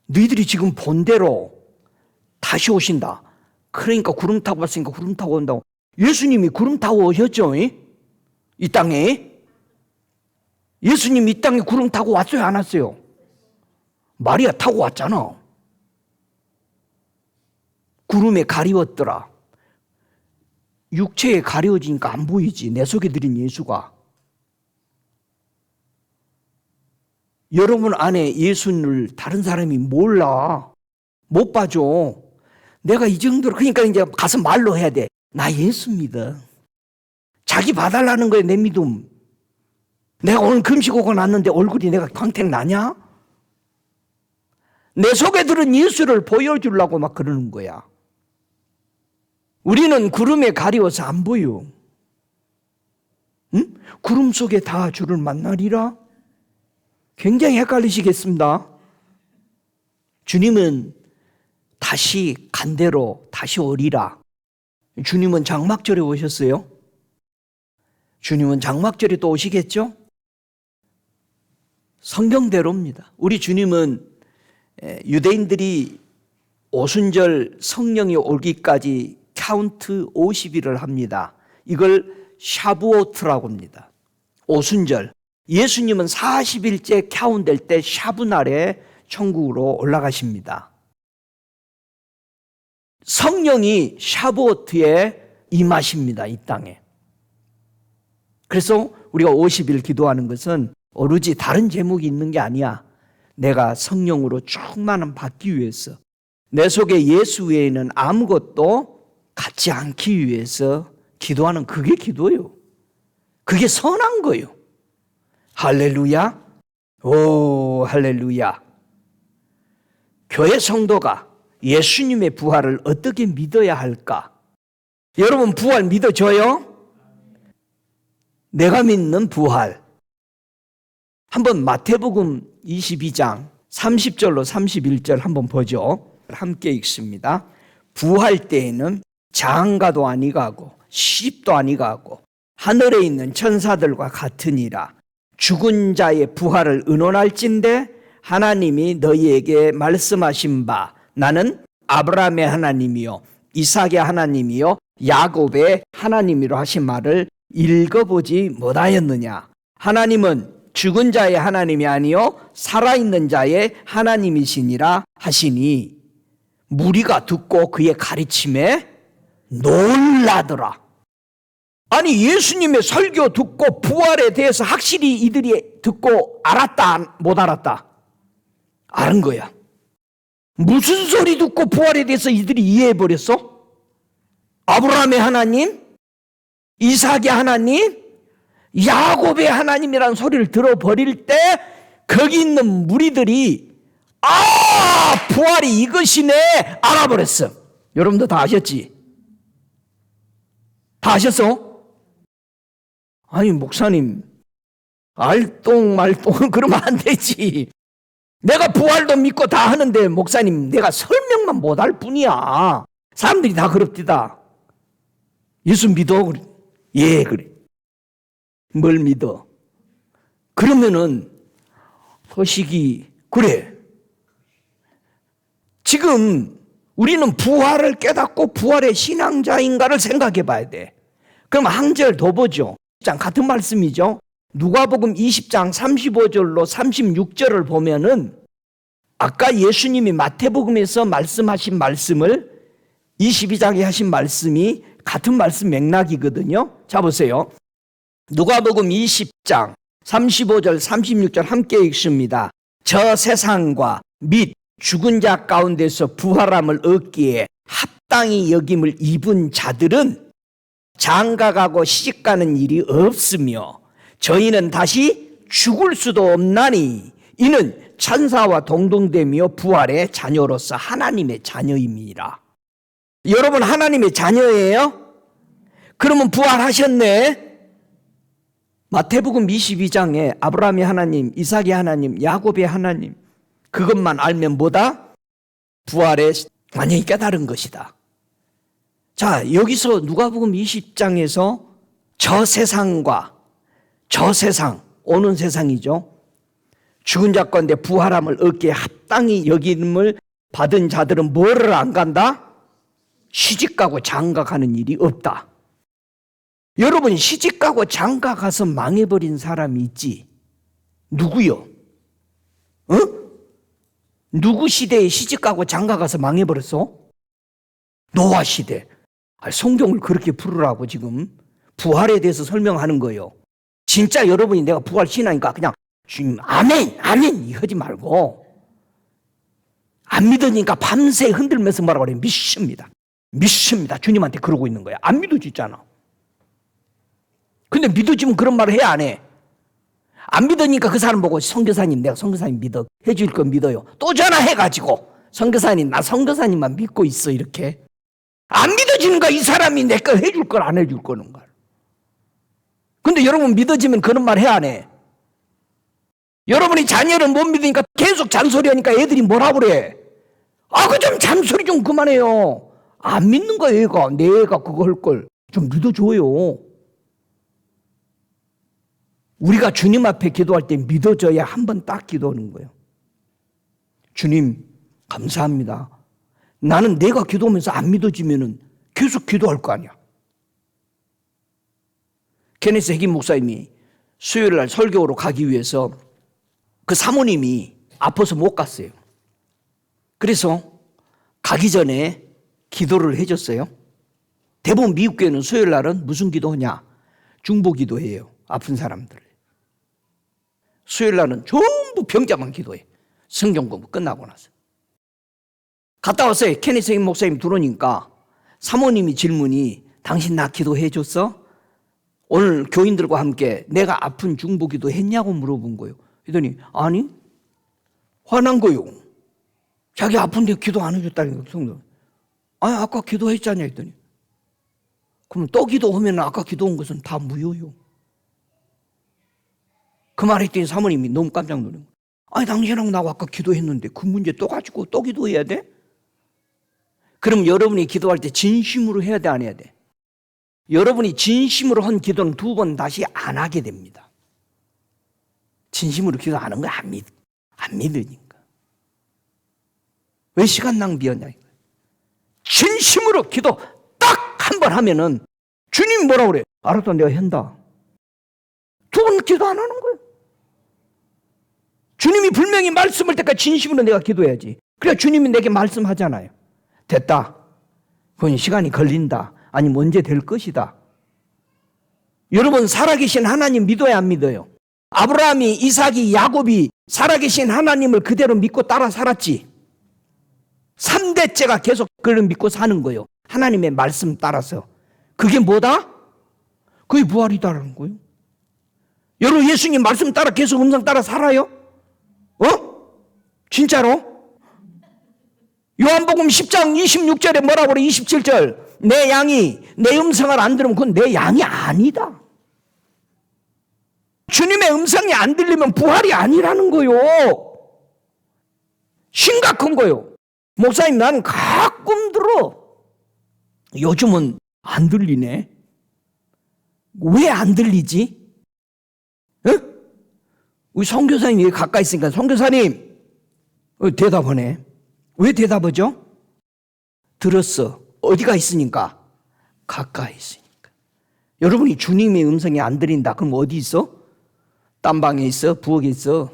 너희들이 지금 본 대로 다시 오신다. 그러니까 구름 타고 왔으니까 구름 타고 온다고. 예수님이 구름 타고 오셨죠? 이 땅에. 예수님이 이 땅에 구름 타고 왔어요? 안 왔어요? 마리아 타고 왔잖아. 구름에 가리웠더라. 육체에 가려워지니까 안 보이지. 내 속에 들인 예수가. 여러분 안에 예수를 다른 사람이 몰라. 못 봐줘. 내가 이 정도로, 그러니까 이제 가서 말로 해야 돼. 나 예수 믿어. 자기 봐달라는 거예요, 내 믿음. 내가 오늘 금식 오고 났는데 얼굴이 내가 광택 나냐? 내 속에 들은 예수를 보여주려고 막 그러는 거야. 우리는 구름에 가리워서 안 보여. 응? 구름 속에 다 주를 만나리라? 굉장히 헷갈리시겠습니다. 주님은 다시 간대로 다시 오리라. 주님은 장막절에 오셨어요? 주님은 장막절에 또 오시겠죠? 성경대로입니다. 우리 주님은 유대인들이 오순절 성령이 오기까지 카운트 50일을 합니다. 이걸 샤부오트라고 합니다. 오순절. 예수님은 40일째 카운트될 때 샤브날에 천국으로 올라가십니다. 성령이 샤부오트에 임하십니다. 이 땅에. 그래서 우리가 50일 기도하는 것은 오로지 다른 제목이 있는 게 아니야. 내가 성령으로 충만함 받기 위해서, 내 속에 예수 외에는 아무것도 갖지 않기 위해서 기도하는, 그게 기도예요. 그게 선한 거예요. 할렐루야. 오, 할렐루야. 교회 성도가 예수님의 부활을 어떻게 믿어야 할까? 여러분, 부활 믿어줘요? 내가 믿는 부활. 한번 마태복음 22장 30절로 31절 한번 보죠. 함께 읽습니다. 부활 때에는 장가도 아니가고 시집도 아니가고 하늘에 있는 천사들과 같으니라. 죽은 자의 부활을 의논할진대 하나님이 너희에게 말씀하신 바 나는 아브라함의 하나님이요 이삭의 하나님이요 야곱의 하나님이로 하신 말을 읽어보지 못하였느냐. 하나님은 죽은 자의 하나님이 아니요 살아있는 자의 하나님이시니라 하시니 무리가 듣고 그의 가르침에 놀라더라. 아니, 예수님의 설교 듣고 부활에 대해서 확실히 이들이 듣고 알았다, 못 알았다? 알은 거야. 무슨 소리 듣고 부활에 대해서 이들이 이해해버렸어? 아브라함의 하나님, 이삭의 하나님, 야곱의 하나님이라는 소리를 들어버릴 때 거기 있는 무리들이 부활이 이것이네 알아버렸어. 여러분도 다 아셨지? 다 아셨어? 아니, 목사님, 알똥말똥 그러면 안 되지. 내가 부활도 믿고 다 하는데 목사님, 내가 설명만 못할 뿐이야. 사람들이 다 그럽디다. 예수 믿어? 예, 그래. 뭘 믿어? 그러면은 허식이 그래. 지금 우리는 부활을 깨닫고 부활의 신앙자인가를 생각해 봐야 돼. 그럼 한 절 더 보죠. 같은 말씀이죠. 누가복음 20장 35절로 36절을 보면은 아까 예수님이 마태복음에서 말씀하신 말씀을 22장에 하신 말씀이 같은 말씀 맥락이거든요. 자, 보세요. 누가복음 20장 35절 36절 함께 읽습니다. 저 세상과 및 죽은 자 가운데서 부활함을 얻기에 합당히 여김을 입은 자들은 장가가고 시집가는 일이 없으며 저희는 다시 죽을 수도 없나니 이는 천사와 동등되며 부활의 자녀로서 하나님의 자녀입니다. 여러분, 하나님의 자녀예요? 그러면 부활하셨네. 마태복음 22장에 아브라함의 하나님, 이삭의 하나님, 야곱의 하나님, 그것만 알면 뭐다? 부활에 완전히 깨달은 것이다. 자, 여기서 누가복음 20장에서 저 세상과 저 세상, 오는 세상이죠. 죽은 자 가운데 부활함을 얻기에 합당히 여김을 받은 자들은 뭐를 안 간다? 시집가고 장가가는 일이 없다. 여러분, 시집가고 장가가서 망해버린 사람이 있지. 누구요? 누구 시대에 시집가고 장가가서 망해버렸어? 노아 시대. 성경을 그렇게 풀으라고 지금 부활에 대해서 설명하는 거예요. 진짜 여러분이 내가 부활 신앙이니까 그냥 주님 아멘 아멘 하지 말고, 안 믿으니까 밤새 흔들면서 뭐라고 그래요? 믿습니다. 믿습니다. 주님한테 그러고 있는 거야. 안 믿어지잖아. 근데 믿어지면 그런 말을 해, 안 해? 안 믿으니까 그 사람 보고 선교사님, 내가 선교사님 믿어. 해줄 거 믿어요. 또 전화해가지고 선교사님, 나 선교사님만 믿고 있어. 이렇게. 안 믿어지는 거야. 이 사람이 내 거 해줄 걸 안 해줄 거는 걸. 근데 여러분 믿어지면 그런 말 해, 안 해? 여러분이 자녀를 못 믿으니까 계속 잔소리하니까 애들이 뭐라 그래? 아, 그 좀 잔소리 좀 그만해요. 안 믿는 거야, 얘가. 내 애가 그거 할 걸 좀 믿어줘요. 우리가 주님 앞에 기도할 때 믿어져야 한 번 딱 기도하는 거예요. 주님, 감사합니다. 나는 내가 기도하면서 안 믿어지면은 계속 기도할 거 아니야. 케네스 해김 목사님이 수요일 날 설교로 가기 위해서 그 사모님이 아파서 못 갔어요. 그래서 가기 전에 기도를 해줬어요. 대부분 미국 교회는 수요일 날은 무슨 기도하냐? 중보 기도해요. 아픈 사람들. 수요일 날은 전부 병자만 기도해. 성경 공부 끝나고 나서. 갔다 왔어요. 케네스 해김 목사님 들어오니까 사모님이 질문이 당신 나 기도해 줬어? 오늘 교인들과 함께 내가 아픈 중보 기도 했냐고 물어본 거예요. 그랬더니 아니 화난 거요. 자기 아픈데 기도 안 해줬다니까 성도. 아니 아까 기도했잖냐 했더니 그럼 또 기도하면 아까 기도한 것은 다 무효요. 그 말 했더니 사모님이 너무 깜짝 놀란 거예요. 아니 당신하고 나하고 아까 기도했는데 그 문제 또 가지고 또 기도해야 돼? 그럼 여러분이 기도할 때 진심으로 해야 돼, 안 해야 돼? 여러분이 진심으로 한 기도는 두 번 다시 안 하게 됩니다. 진심으로 기도 안 한 거 안 믿으니까. 왜 시간 낭비하냐? 진심으로 기도 딱 한 번 하면은 주님이 뭐라고 그래? 알았다, 내가 한다. 두 번 기도 안 하는 거예요. 주님이 분명히 말씀할 때까지 진심으로 내가 기도해야지. 그래야 주님이 내게 말씀하잖아요. 됐다. 그건 시간이 걸린다. 아니면 언제 될 것이다. 여러분 살아계신 하나님 믿어야 안 믿어요? 아브라함이, 이삭이, 야곱이 살아계신 하나님을 그대로 믿고 따라 살았지. 3대째가 계속 그를 믿고 사는 거예요. 하나님의 말씀 따라서. 그게 뭐다? 그게 부활이다라는 거예요. 여러분 예수님 말씀 따라 계속 음성 따라 살아요? 진짜로? 요한복음 10장 26절에 뭐라고 그래? 27절. 내 양이 내 음성을 안 들으면 그건 내 양이 아니다. 주님의 음성이 안 들리면 부활이 아니라는 거요. 심각한 거요. 목사님 나는 가끔 들어. 요즘은 안 들리네. 왜 안 들리지? 우리 선교사님이 가까이 있으니까 선교사님 대답하네. 왜 대답하죠? 들었어. 어디가 있으니까? 가까이 있으니까. 여러분이 주님의 음성이 안 들린다. 그럼 어디 있어? 딴 방에 있어? 부엌에 있어?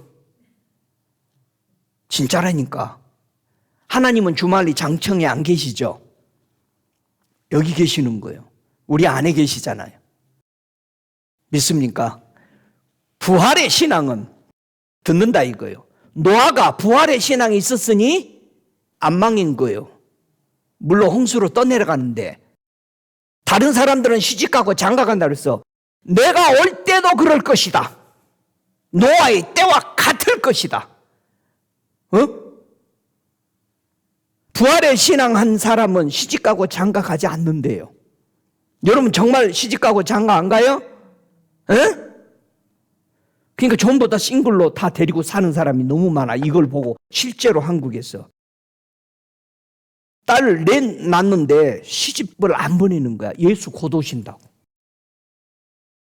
진짜라니까. 하나님은 주말리 장청에 안 계시죠? 여기 계시는 거예요. 우리 안에 계시잖아요. 믿습니까? 부활의 신앙은 듣는다 이거예요. 노아가 부활의 신앙이 있었으니 안 망인 거예요. 물론 홍수로 떠내려가는데 다른 사람들은 시집가고 장가간다 그랬어. 내가 올 때도 그럴 것이다. 노아의 때와 같을 것이다. 부활의 신앙한 사람은 시집가고 장가가지 않는데요. 여러분 정말 시집가고 장가 안 가요? 그러니까 전부 다 싱글로 다 데리고 사는 사람이 너무 많아. 이걸 보고 실제로 한국에서 딸을 낳는데 시집을 안 보내는 거야. 예수 곧 오신다고.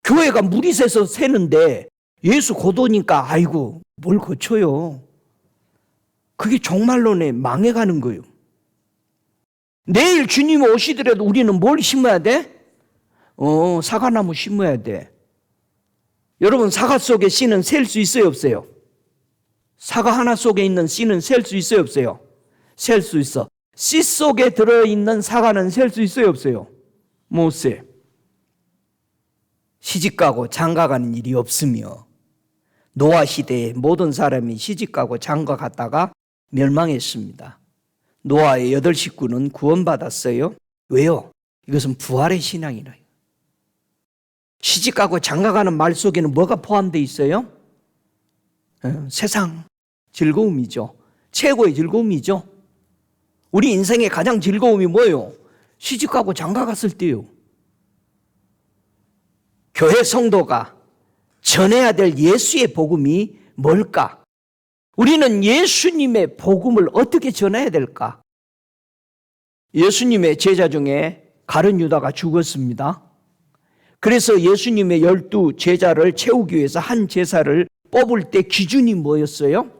교회가 무리세서 세는데 예수 곧 오니까 아이고 뭘 거쳐요. 그게 정말로네 망해가는 거예요. 내일 주님이 오시더라도 우리는 뭘 심어야 돼? 사과나무 심어야 돼. 여러분 사과 속에 씨는 셀 수 있어요 없어요? 사과 하나 속에 있는 씨는 셀 수 있어요 없어요? 셀 수 있어. 씨 속에 들어있는 사과는 셀 수 있어요 없어요? 못 세. 시집가고 장가가는 일이 없으며 노아 시대에 모든 사람이 시집가고 장가갔다가 멸망했습니다. 노아의 8 식구는 구원받았어요. 왜요? 이것은 부활의 신앙이라. 시집가고 장가가는 말 속에는 뭐가 포함되어 있어요? 세상 즐거움이죠. 최고의 즐거움이죠. 우리 인생의 가장 즐거움이 뭐예요? 시집가고 장가갔을 때요. 교회 성도가 전해야 될 예수의 복음이 뭘까? 우리는 예수님의 복음을 어떻게 전해야 될까? 예수님의 제자 중에 가룟 유다가 죽었습니다. 그래서 예수님의 12 제자를 채우기 위해서 한 제사를 뽑을 때 기준이 뭐였어요?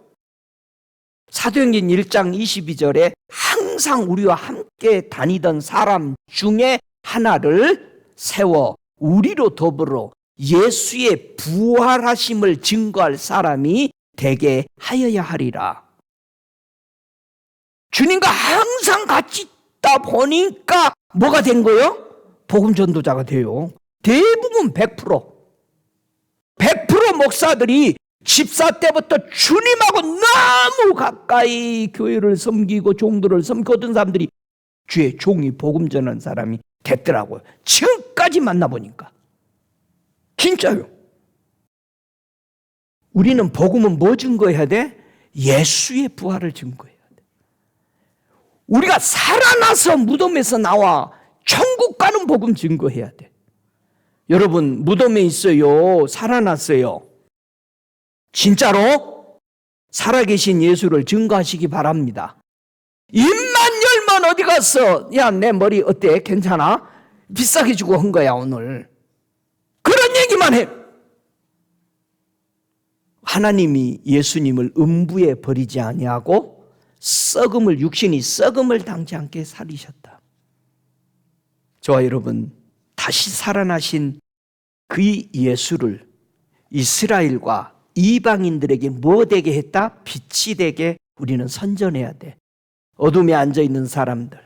사도행전 1장 22절에 항상 우리와 함께 다니던 사람 중에 하나를 세워 우리로 더불어 예수의 부활하심을 증거할 사람이 되게 하여야 하리라. 주님과 항상 같이 있다 보니까 뭐가 된 거예요? 복음 전도자가 돼요. 대부분 100% 목사들이 집사 때부터 주님하고 너무 가까이 교회를 섬기고 종들을 섬기고 어떤 사람들이 주의 종이 복음 전하는 사람이 됐더라고요. 지금까지 만나보니까. 진짜요. 우리는 복음은 뭐 증거해야 돼? 예수의 부활을 증거해야 돼. 우리가 살아나서 무덤에서 나와 천국 가는 복음 증거해야 돼. 여러분 무덤에 있어요. 살아났어요. 진짜로 살아계신 예수를 증거하시기 바랍니다. 입만 열면 어디 갔어? 야, 내 머리 어때? 괜찮아? 비싸게 주고 한 거야 오늘. 그런 얘기만 해. 하나님이 예수님을 음부에 버리지 아니하고 육신이 썩음을 당치 않게 살리셨다. 저와 여러분 다시 살아나신 그 예수를 이스라엘과 이방인들에게 뭐 되게 했다? 빛이 되게 우리는 선전해야 돼. 어둠에 앉아있는 사람들,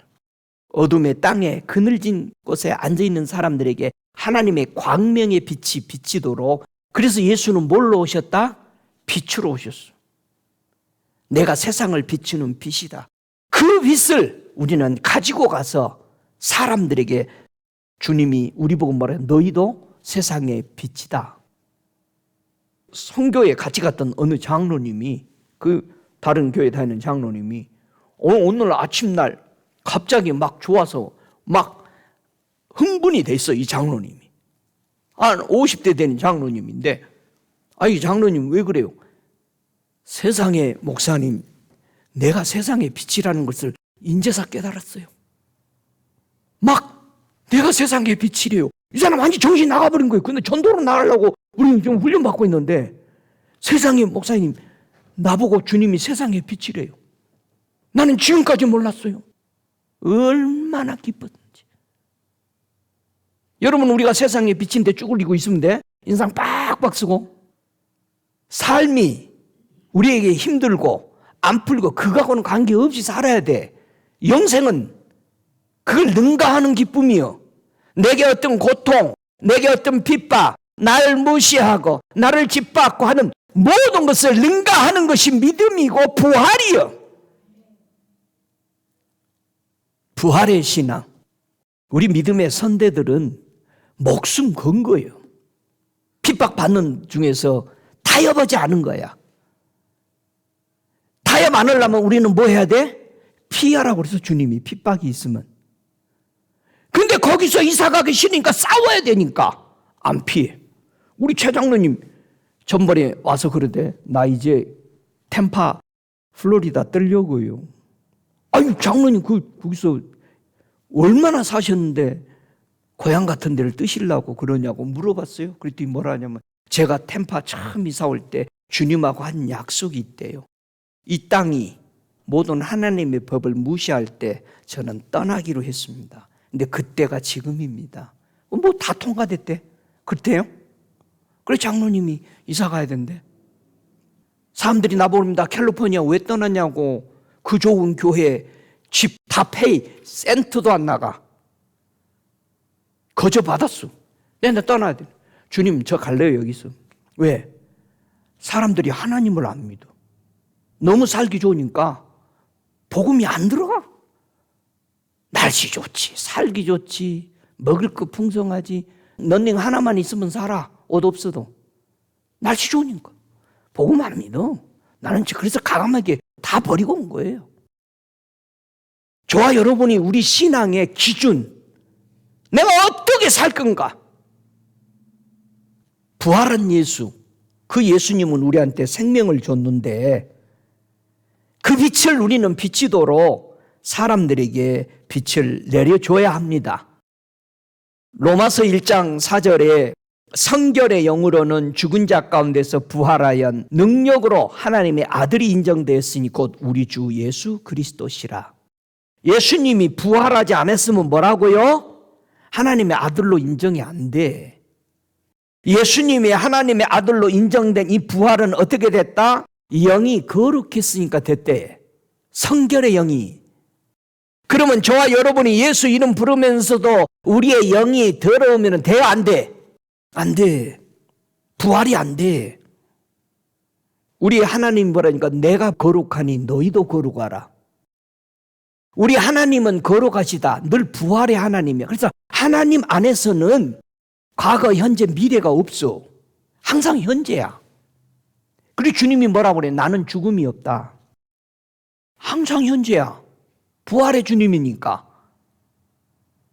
어둠의 땅에 그늘진 곳에 앉아있는 사람들에게 하나님의 광명의 빛이 비치도록. 그래서 예수는 뭘로 오셨다? 빛으로 오셨어. 내가 세상을 비추는 빛이다. 그 빛을 우리는 가지고 가서 사람들에게 주님이 우리 보고 말해요. 너희도 세상의 빛이다. 성교에 같이 갔던 어느 장로님이, 그 다른 교회 다니는 장로님이 오늘 아침날 갑자기 막 좋아서 막 흥분이 됐어. 이 장로님이 한 50대 되는 장로님인데, 이 장로님 왜 그래요? 세상의 목사님, 내가 세상의 빛이라는 것을 인제서 깨달았어요. 막 내가 세상의 빛이래요. 이 사람 완전 정신 나가버린 거예요. 근데 전도로 나가려고 우리는 지금 훈련받고 있는데, 세상의 목사님 나보고 주님이 세상의 빛이래요. 나는 지금까지 몰랐어요. 얼마나 기뻤는지. 여러분 우리가 세상의 빛인데 쭈글리고 있으면 돼? 인상 빡빡 쓰고 삶이 우리에게 힘들고 안 풀고 그거하고는 관계없이 살아야 돼. 영생은 그걸 능가하는 기쁨이요. 내게 어떤 고통, 내게 어떤 핍박, 나를 무시하고 나를 짓밟고 하는 모든 것을 능가하는 것이 믿음이고 부활이요. 부활의 신앙. 우리 믿음의 선대들은 목숨 건 거예요. 핍박받는 중에서 타협하지 않은 거야. 타협 안 하려면 우리는 뭐 해야 돼? 피하라고 그래서 주님이 핍박이 있으면. 근데 거기서 이사가기 싫으니까 싸워야 되니까 안 피해. 우리 최 장로님 전번에 와서 그러대. 나 이제 템파 플로리다 뜨려고요. 아유 장로님 거기서 얼마나 사셨는데 고향 같은 데를 뜨시려고 그러냐고 물어봤어요. 그랬더니 뭐라 하냐면 제가 템파 처음 이사 올 때 주님하고 한 약속이 있대요. 이 땅이 모든 하나님의 법을 무시할 때 저는 떠나기로 했습니다. 근데 그때가 지금입니다. 뭐 다 통과됐대. 그렇대요? 그래 장로님이 이사 가야 된대. 사람들이 나보니다. 캘리포니아 왜 떠났냐고. 그 좋은 교회 집 다 페이 센트도 안 나가. 거저 받았어. 나 떠나야 돼. 주님 저 갈래요 여기서. 왜? 사람들이 하나님을 안 믿어. 너무 살기 좋으니까 복음이 안 들어가. 날씨 좋지, 살기 좋지, 먹을 거 풍성하지. 런닝 하나만 있으면 살아. 옷 없어도. 날씨 좋으니까. 복음 안 믿어. 나는 그래서 과감하게 다 버리고 온 거예요. 저와 여러분이 우리 신앙의 기준, 내가 어떻게 살 건가? 부활한 예수, 그 예수님은 우리한테 생명을 줬는데 그 빛을 우리는 비치도록 사람들에게 빛을 내려줘야 합니다. 로마서 1장 4절에 성결의 영으로는 죽은 자 가운데서 부활하여 능력으로 하나님의 아들이 인정되었으니 곧 우리 주 예수 그리스도시라. 예수님이 부활하지 않았으면 뭐라고요? 하나님의 아들로 인정이 안 돼. 예수님이 하나님의 아들로 인정된 이 부활은 어떻게 됐다? 영이 거룩했으니까 됐대. 성결의 영이. 그러면 저와 여러분이 예수 이름 부르면서도 우리의 영이 더러우면 돼요? 안 돼? 안 돼. 부활이 안 돼. 우리 하나님 뭐라니까 내가 거룩하니 너희도 거룩하라. 우리 하나님은 거룩하시다. 늘 부활의 하나님이야. 그래서 하나님 안에서는 과거, 현재, 미래가 없어. 항상 현재야. 그리고 주님이 뭐라고 그래? 나는 죽음이 없다. 항상 현재야. 부활의 주님이니까.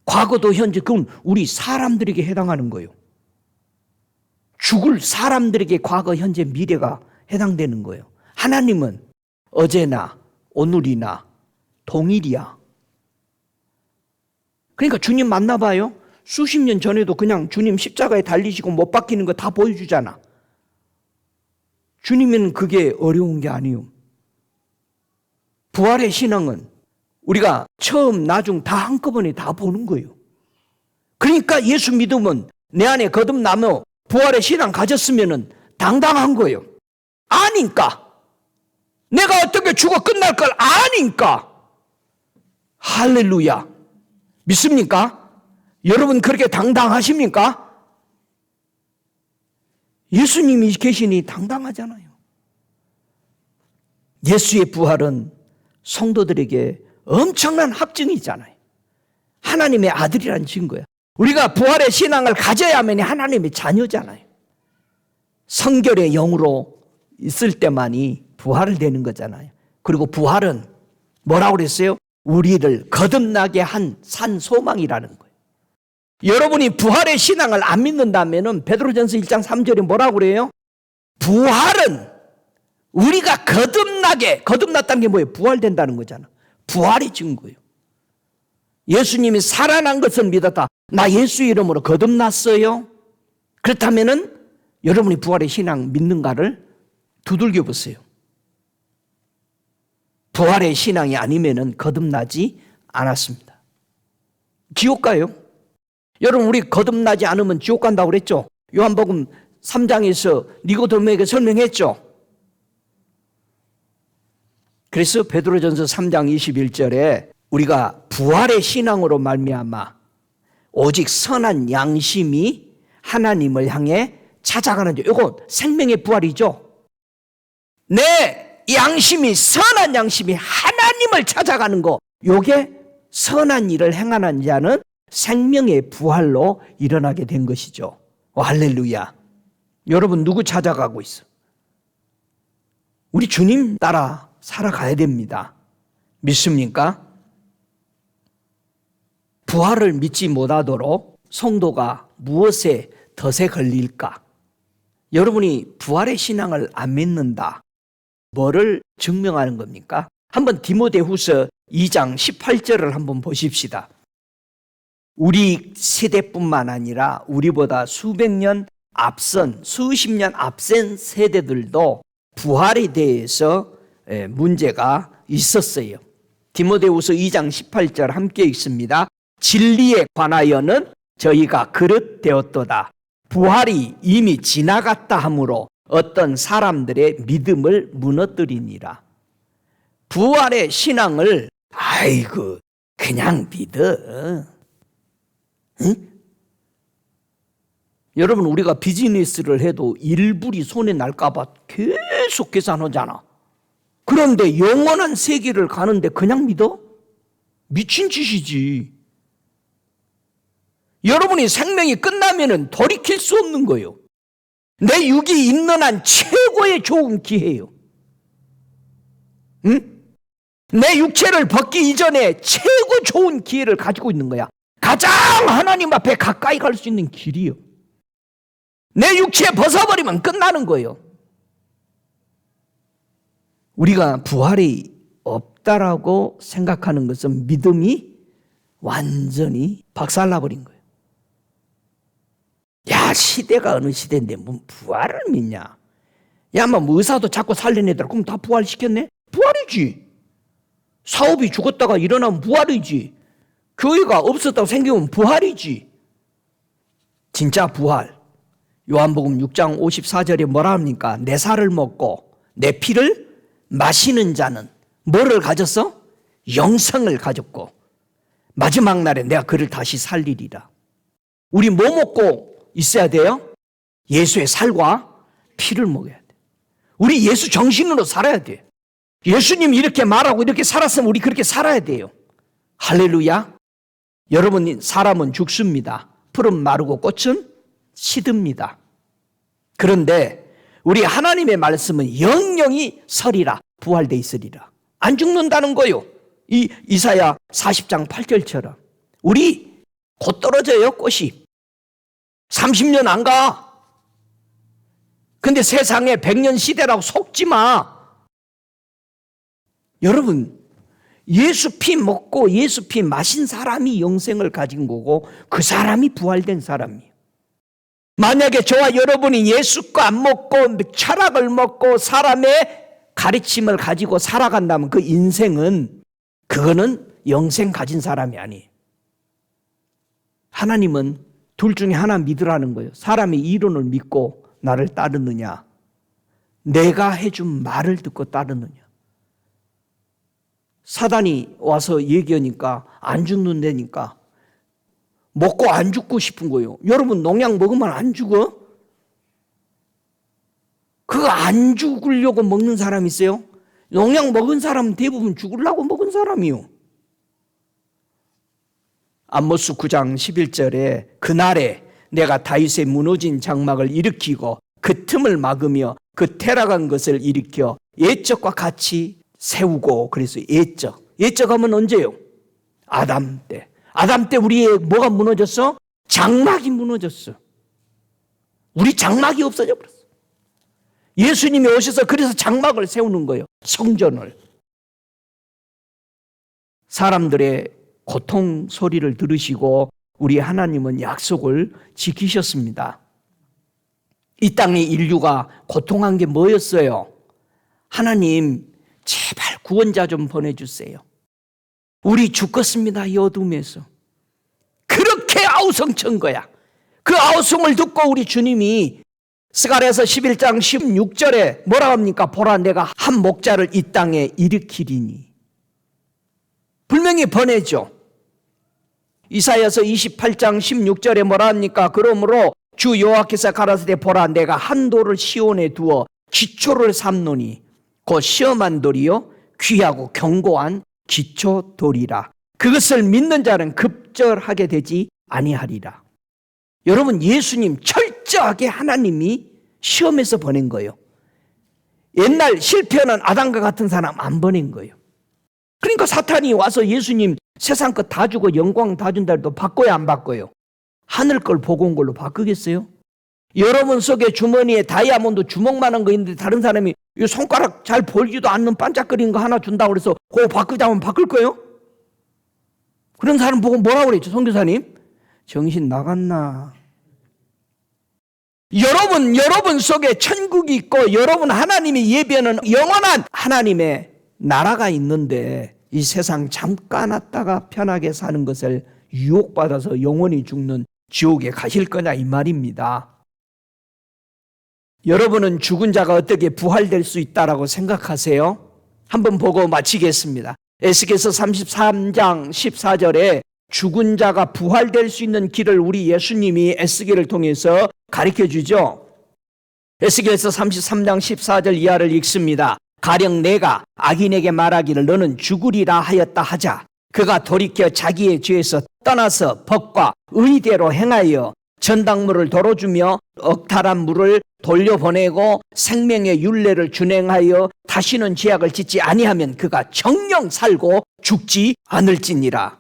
과거도 현재, 그건 우리 사람들에게 해당하는 거예요. 죽을 사람들에게 과거, 현재, 미래가 해당되는 거예요. 하나님은 어제나 오늘이나 동일이야. 그러니까 주님 만나봐요. 수십 년 전에도 그냥 주님 십자가에 달리시고 못 박히는 거 다 보여주잖아. 주님은 그게 어려운 게 아니에요. 부활의 신앙은 우리가 처음, 나중 다 한꺼번에 다 보는 거예요. 그러니까 예수 믿으면 내 안에 거듭나며 부활의 신앙 가졌으면 당당한 거예요. 아니까. 내가 어떻게 죽어 끝날 걸 아니까. 할렐루야. 믿습니까? 여러분 그렇게 당당하십니까? 예수님이 계시니 당당하잖아요. 예수의 부활은 성도들에게 엄청난 확증이잖아요. 하나님의 아들이라는 증거야. 우리가 부활의 신앙을 가져야만 하나님의 자녀잖아요. 성결의 영으로 있을 때만이 부활을 되는 거잖아요. 그리고 부활은 뭐라고 그랬어요? 우리를 거듭나게 한 산 소망이라는 거예요. 여러분이 부활의 신앙을 안 믿는다면 베드로전서 1장 3절에 뭐라고 그래요? 부활은 우리가 거듭났다는 게 뭐예요? 부활된다는 거잖아. 부활이 증거예요. 예수님이 살아난 것을 믿었다. 나 예수 이름으로 거듭났어요. 그렇다면 여러분이 부활의 신앙 믿는가를 두들겨 보세요. 부활의 신앙이 아니면 거듭나지 않았습니다. 지옥 가요? 여러분 우리 거듭나지 않으면 지옥 간다고 그랬죠? 요한복음 3장에서 니고데모에게 설명했죠? 그래서 베드로전서 3장 21절에 우리가 부활의 신앙으로 말미암아 오직 선한 양심이 하나님을 향해 찾아가는 자. 이거 생명의 부활이죠? 내 양심이 선한 양심이 하나님을 찾아가는 거. 요게 선한 일을 행하는 자는 생명의 부활로 일어나게 된 것이죠. 할렐루야. 여러분 누구 찾아가고 있어? 우리 주님 따라 살아가야 됩니다. 믿습니까? 부활을 믿지 못하도록 성도가 무엇에 덫에 걸릴까? 여러분이 부활의 신앙을 안 믿는다. 뭐를 증명하는 겁니까? 한번 디모데후서 2장 18절을 한번 보십시다. 우리 세대뿐만 아니라 우리보다 수백 년 앞선, 수십 년 앞선 세대들도 부활에 대해서 문제가 있었어요. 디모데후서 2장 18절 함께 읽습니다. 진리에 관하여는 저희가 그릇되었도다. 부활이 이미 지나갔다 하므로 어떤 사람들의 믿음을 무너뜨리니라. 부활의 신앙을 아이고 그냥 믿어. 응? 여러분 우리가 비즈니스를 해도 일불이 손에 날까 봐 계속 계산하잖아. 그런데 영원한 세계를 가는데 그냥 믿어? 미친 짓이지. 여러분이 생명이 끝나면은 돌이킬 수 없는 거예요. 내 육이 있는 한 최고의 좋은 기회예요. 응? 내 육체를 벗기 이전에 최고 좋은 기회를 가지고 있는 거야. 가장 하나님 앞에 가까이 갈 수 있는 길이요. 내 육체 벗어버리면 끝나는 거예요. 우리가 부활이 없다라고 생각하는 것은 믿음이 완전히 박살나버린 거예요. 야, 시대가 어느 시대인데 뭐 부활을 믿냐? 야, 뭐 의사도 자꾸 살려내더라. 그럼 다 부활시켰네? 부활이지. 사업이 죽었다가 일어나면 부활이지. 교회가 없었다고 생기면 부활이지. 진짜 부활. 요한복음 6장 54절에 뭐라 합니까? 내 살을 먹고 내 피를 마시는 자는 뭐를 가졌어? 영생을 가졌고 마지막 날에 내가 그를 다시 살리리라. 우리 뭐 먹고 있어야 돼요? 예수의 살과 피를 먹어야 돼. 우리 예수 정신으로 살아야 돼. 예수님이 이렇게 말하고 이렇게 살았으면 우리 그렇게 살아야 돼요. 할렐루야. 여러분, 사람은 죽습니다. 풀은 마르고 꽃은 시듭니다. 그런데 우리 하나님의 말씀은 영영이 서리라, 부활돼 있으리라. 안 죽는다는 거요. 이 이사야 40장 8절처럼 우리 곧 떨어져요. 꽃이 30년 안 가. 근데 세상에 100년 시대라고 속지 마. 여러분, 예수 피 먹고 예수 피 마신 사람이 영생을 가진 거고 그 사람이 부활된 사람이에요. 만약에 저와 여러분이 예수과 안 먹고 철학을 먹고 사람의 가르침을 가지고 살아간다면 그 인생은 그거는 영생 가진 사람이 아니에요. 하나님은 둘 중에 하나 믿으라는 거예요. 사람의 이론을 믿고 나를 따르느냐, 내가 해준 말을 듣고 따르느냐. 사단이 와서 얘기하니까 안 죽는다니까 먹고 안 죽고 싶은 거예요. 여러분, 농약 먹으면 안 죽어? 그거 안 죽으려고 먹는 사람 있어요? 농약 먹은 사람은 대부분 죽으려고 먹은 사람이요. 아모스 9장 11절에 그날에 내가 다윗의 무너진 장막을 일으키고 그 틈을 막으며 그 퇴락한 것을 일으켜 옛적과 같이 세우고, 그래서 옛적 하면 언제요? 아담 때. 아담 때 우리의 뭐가 무너졌어? 장막이 무너졌어. 우리 장막이 없어져 버렸어. 예수님이 오셔서 그래서 장막을 세우는 거예요. 성전을. 사람들의 고통 소리를 들으시고 우리 하나님은 약속을 지키셨습니다. 이 땅의 인류가 고통한 게 뭐였어요? 하나님, 제발 구원자 좀 보내주세요. 우리 죽겠습니다, 이 어둠에서. 그렇게 아우성친 거야. 그 아우성을 듣고 우리 주님이 스가랴서 11장 16절에 뭐라 합니까? 보라, 내가 한 목자를 이 땅에 일으키리니. 분명히 보내죠. 이사야서 28장 16절에 뭐라 합니까? 그러므로 주 여호와께서 가라사대 보라, 내가 한 돌을 시온에 두어 기초를 삼노니 곧 시험한 돌이요 귀하고 견고한 기초 돌이라. 그것을 믿는 자는 급절하게 되지 아니하리라. 여러분, 예수님 철저하게 하나님이 시험해서 보낸 거예요. 옛날 실패하는 아담과 같은 사람 안 보낸 거예요. 그러니까 사탄이 와서 예수님 세상 것 다 주고 영광 다 준다 해도 바꿔요, 안 바꿔요? 하늘 걸 보고 온 걸로 바꾸겠어요? 여러분 속에 주머니에 다이아몬드 주먹만한 거 있는데 다른 사람이 이 손가락 잘 보이지도 않는 반짝거리는 거 하나 준다고 그래서 그거 바꾸자면 바꿀 거예요? 그런 사람 보고 뭐라고 그랬죠, 선교사님? 정신 나갔나? 여러분 속에 천국이 있고 여러분 하나님이 예비하는 영원한 하나님의 나라가 있는데 이 세상 잠깐 왔다가 편하게 사는 것을 유혹받아서 영원히 죽는 지옥에 가실 거냐, 이 말입니다. 여러분은 죽은 자가 어떻게 부활될 수 있다라고 생각하세요? 한번 보고 마치겠습니다. 에스겔서 33장 14절에 죽은 자가 부활될 수 있는 길을 우리 예수님이 에스겔을 통해서 가르쳐 주죠. 에스겔서 33장 14절 이하를 읽습니다. 가령 내가 악인에게 말하기를 너는 죽으리라 하였다 하자 그가 돌이켜 자기의 죄에서 떠나서 법과 의대로 행하여 전당물을 덜어주며 억탈한 물을 돌려보내고 생명의 율례를 준행하여 다시는 죄악을 짓지 아니하면 그가 정령 살고 죽지 않을지니라.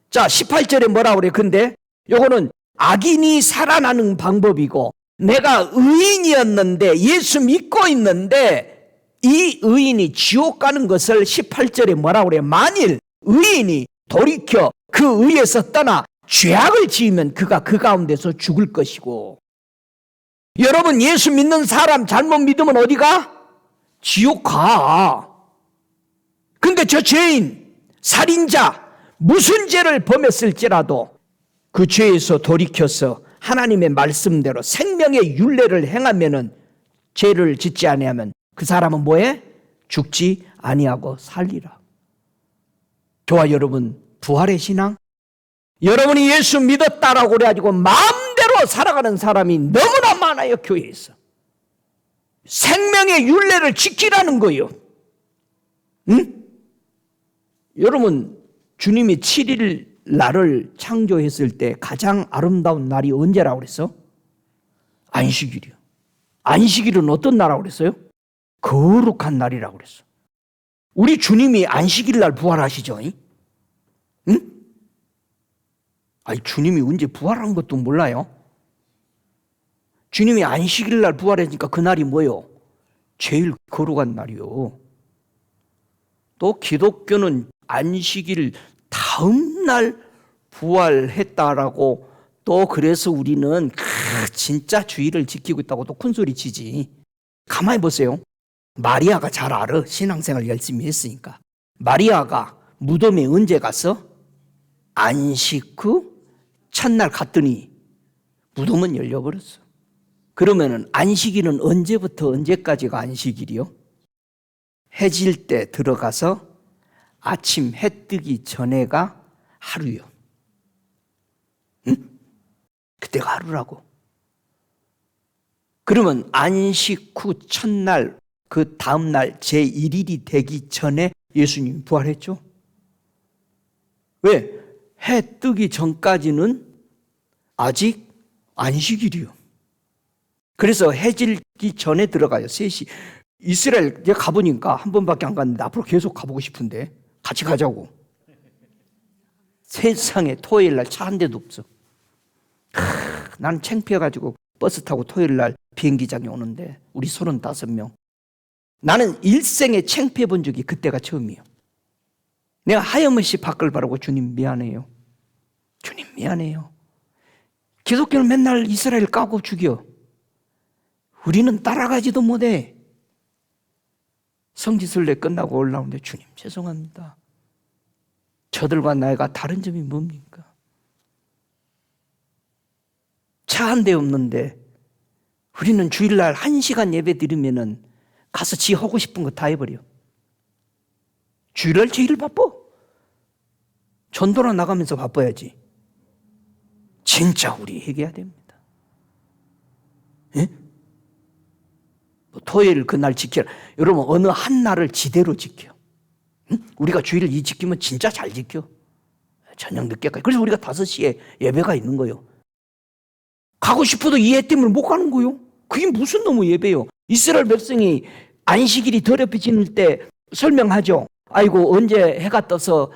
자, 18절에 뭐라 그래? 근데 요거는 악인이 살아나는 방법이고, 내가 의인이었는데 예수 믿고 있는데 이 의인이 지옥 가는 것을 18절에 뭐라 그래? 만일 의인이 돌이켜 그 의에서 떠나 죄악을 지으면 그가 그 가운데서 죽을 것이고, 여러분 예수 믿는 사람 잘못 믿으면 어디 가? 지옥 가. 근데 저 죄인, 살인자, 무슨 죄를 범했을지라도 그 죄에서 돌이켜서 하나님의 말씀대로 생명의 율례를 행하면은, 죄를 짓지 아니하면 그 사람은 뭐해? 죽지 아니하고 살리라. 저와 여러분, 부활의 신앙, 여러분이 예수 믿었다라고 그래가지고 마음대로 살아가는 사람이 너무나 많아요. 교회에서 생명의 율례를 지키라는 거예요. 응? 여러분, 주님이 7일 날을 창조했을 때 가장 아름다운 날이 언제라고 그랬어? 안식일이요. 안식일은 어떤 날이라고 그랬어요? 거룩한 날이라고 그랬어. 우리 주님이 안식일 날 부활하시죠? 응? 아니, 주님이 언제 부활한 것도 몰라요? 주님이 안식일 날 부활했으니까 그날이 뭐요? 제일 거룩한 날이요. 또 기독교는 안식일 다음 날 부활했다라고, 또 그래서 우리는 진짜 주의를 지키고 있다고 또 큰소리 치지. 가만히 보세요. 마리아가 잘 알아. 신앙생활 열심히 했으니까. 마리아가 무덤에 언제 갔어? 안식 후 첫날 갔더니 무덤은 열려버렸어. 그러면은 안식일은 언제부터 언제까지가 안식일이요? 해질 때 들어가서 아침 해 뜨기 전에가 하루요. 응? 그때가 하루라고. 그러면 안식 후 첫날, 그 다음날 제1일이 되기 전에 예수님이 부활했죠? 왜? 해 뜨기 전까지는 아직 안식일이요. 그래서 해질기 전에 들어가요. 3시. 이스라엘 가보니까 한 번밖에 안 갔는데 앞으로 계속 가보고 싶은데 같이 가자고. 세상에 토요일 날 차 한 대도 없어. 나는 창피해가지고 버스 타고 토요일 날 비행기장에 오는데 우리 35명. 나는 일생에 창피해 본 적이 그때가 처음이에요. 내가 하염없이 밖을 바라고, 주님 미안해요. 주님 미안해요. 기독교는 맨날 이스라엘 까고 죽여. 우리는 따라가지도 못해. 성지순례 끝나고 올라오는데, 주님 죄송합니다. 저들과 나이가 다른 점이 뭡니까? 차 한 대 없는데 우리는 주일날 1시간 예배 드리면은 가서 지 하고 싶은 거 다 해버려. 주일날 제일 바빠. 전도나 나가면서 바빠야지. 진짜 우리 회개해야 됩니다. 예? 토요일 그날 지켜라. 여러분, 어느 한 날을 지대로 지켜. 응? 우리가 주일을 이 지키면 진짜 잘 지켜. 저녁 늦게까지. 그래서 우리가 5시에 예배가 있는 거예요. 가고 싶어도 이 해 때문에 못 가는 거예요. 그게 무슨 너무 예배요. 이스라엘 백성이 안식일이 더럽혀질 때 설명하죠. 아이고, 언제 해가 떠서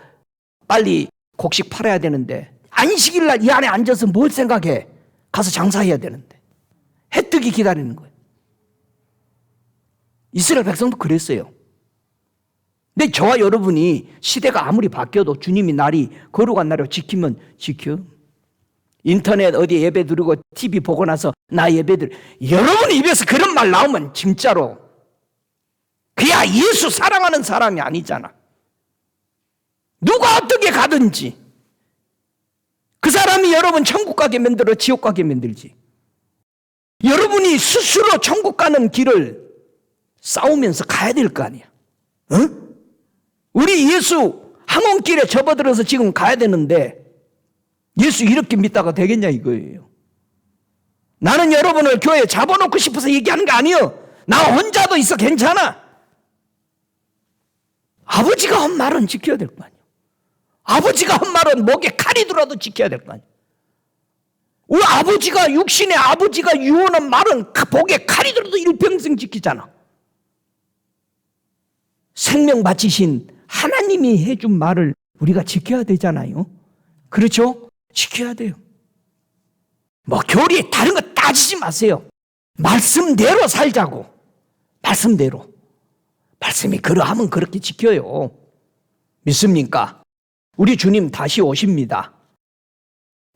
빨리 곡식 팔아야 되는데, 안식일 날 이 안에 앉아서 뭘 생각해? 가서 장사해야 되는데. 해 뜨기 기다리는 거예요. 이스라엘 백성도 그랬어요. 근데 저와 여러분이 시대가 아무리 바뀌어도 주님이 날이 거룩한 날로 지키면 지켜. 인터넷 어디 예배 드리고 TV 보고 나서 나 예배 드리, 여러분 입에서 그런 말 나오면 진짜로 그야 예수 사랑하는 사람이 아니잖아. 누가 어떻게 가든지 그 사람이 여러분 천국 가게 만들어 지옥 가게 만들지. 여러분이 스스로 천국 가는 길을 싸우면서 가야 될 거 아니야. 어? 우리 예수 항원길에 접어들어서 지금 가야 되는데 예수 이렇게 믿다가 되겠냐 이거예요. 나는 여러분을 교회에 잡아놓고 싶어서 얘기하는 게 아니에요. 나 혼자도 있어 괜찮아. 아버지가 한 말은 지켜야 될 거 아니에요. 아버지가 한 말은 목에 칼이 들어도 지켜야 될 거 아니에요. 우리 아버지가, 육신의 아버지가 유언한 말은 목에 칼이 들어도 일평생 지키잖아. 생명 바치신 하나님이 해준 말을 우리가 지켜야 되잖아요. 그렇죠? 지켜야 돼요. 뭐 교리 다른 거 따지지 마세요. 말씀대로 살자고. 말씀대로. 말씀이 그러하면 그렇게 지켜요. 믿습니까? 우리 주님 다시 오십니다.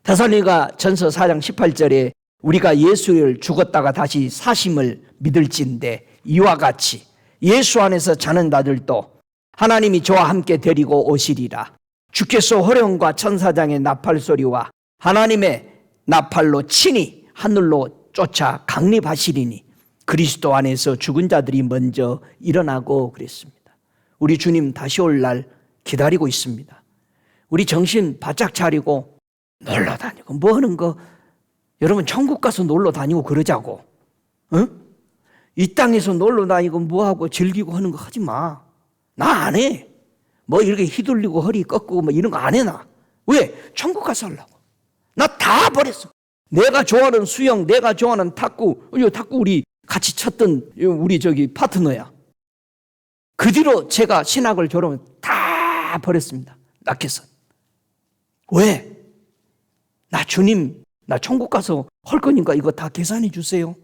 데살로니가 전서 4장 18절에 우리가 예수를 죽었다가 다시 사심을 믿을진대 이와 같이 예수 안에서 자는 자들도 하나님이 저와 함께 데리고 오시리라. 주께서 호령과 천사장의 나팔 소리와 하나님의 나팔로 친히 하늘로 쫓아 강림하시리니 그리스도 안에서 죽은 자들이 먼저 일어나고 그랬습니다. 우리 주님 다시 올 날 기다리고 있습니다. 우리 정신 바짝 차리고 놀러 다니고 뭐 하는 거, 여러분 천국 가서 놀러 다니고 그러자고. 응? 이 땅에서 놀러 다니고 뭐하고 즐기고 하는 거 하지 마. 나 안 해. 뭐 이렇게 휘둘리고 허리 꺾고 뭐 이런 거 안 해 나. 왜? 천국 가서 하려고. 나 다 버렸어. 내가 좋아하는 수영, 내가 좋아하는 탁구, 탁구 우리 같이 쳤던 우리 파트너야. 그 뒤로 제가 신학을 졸업하면 다 버렸습니다. 낙해서. 왜? 나 주님, 나 천국 가서 할 거니까 이거 다 계산해 주세요.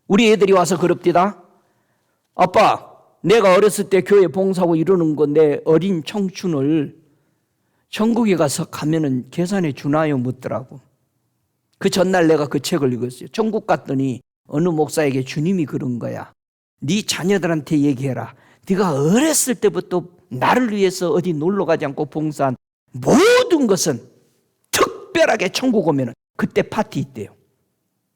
우리 애들이 와서 그럽디다. 아빠, 내가 어렸을 때 교회 봉사하고 이러는 거 내 어린 청춘을 천국에 가서 가면은 계산해 주나요? 묻더라고. 그 전날 내가 그 책을 읽었어요. 천국 갔더니 어느 목사에게 주님이 그런 거야. 네 자녀들한테 얘기해라. 네가 어렸을 때부터 나를 위해서 어디 놀러 가지 않고 봉사한 모든 것은 특별하게 천국 오면은 그때 파티 있대요.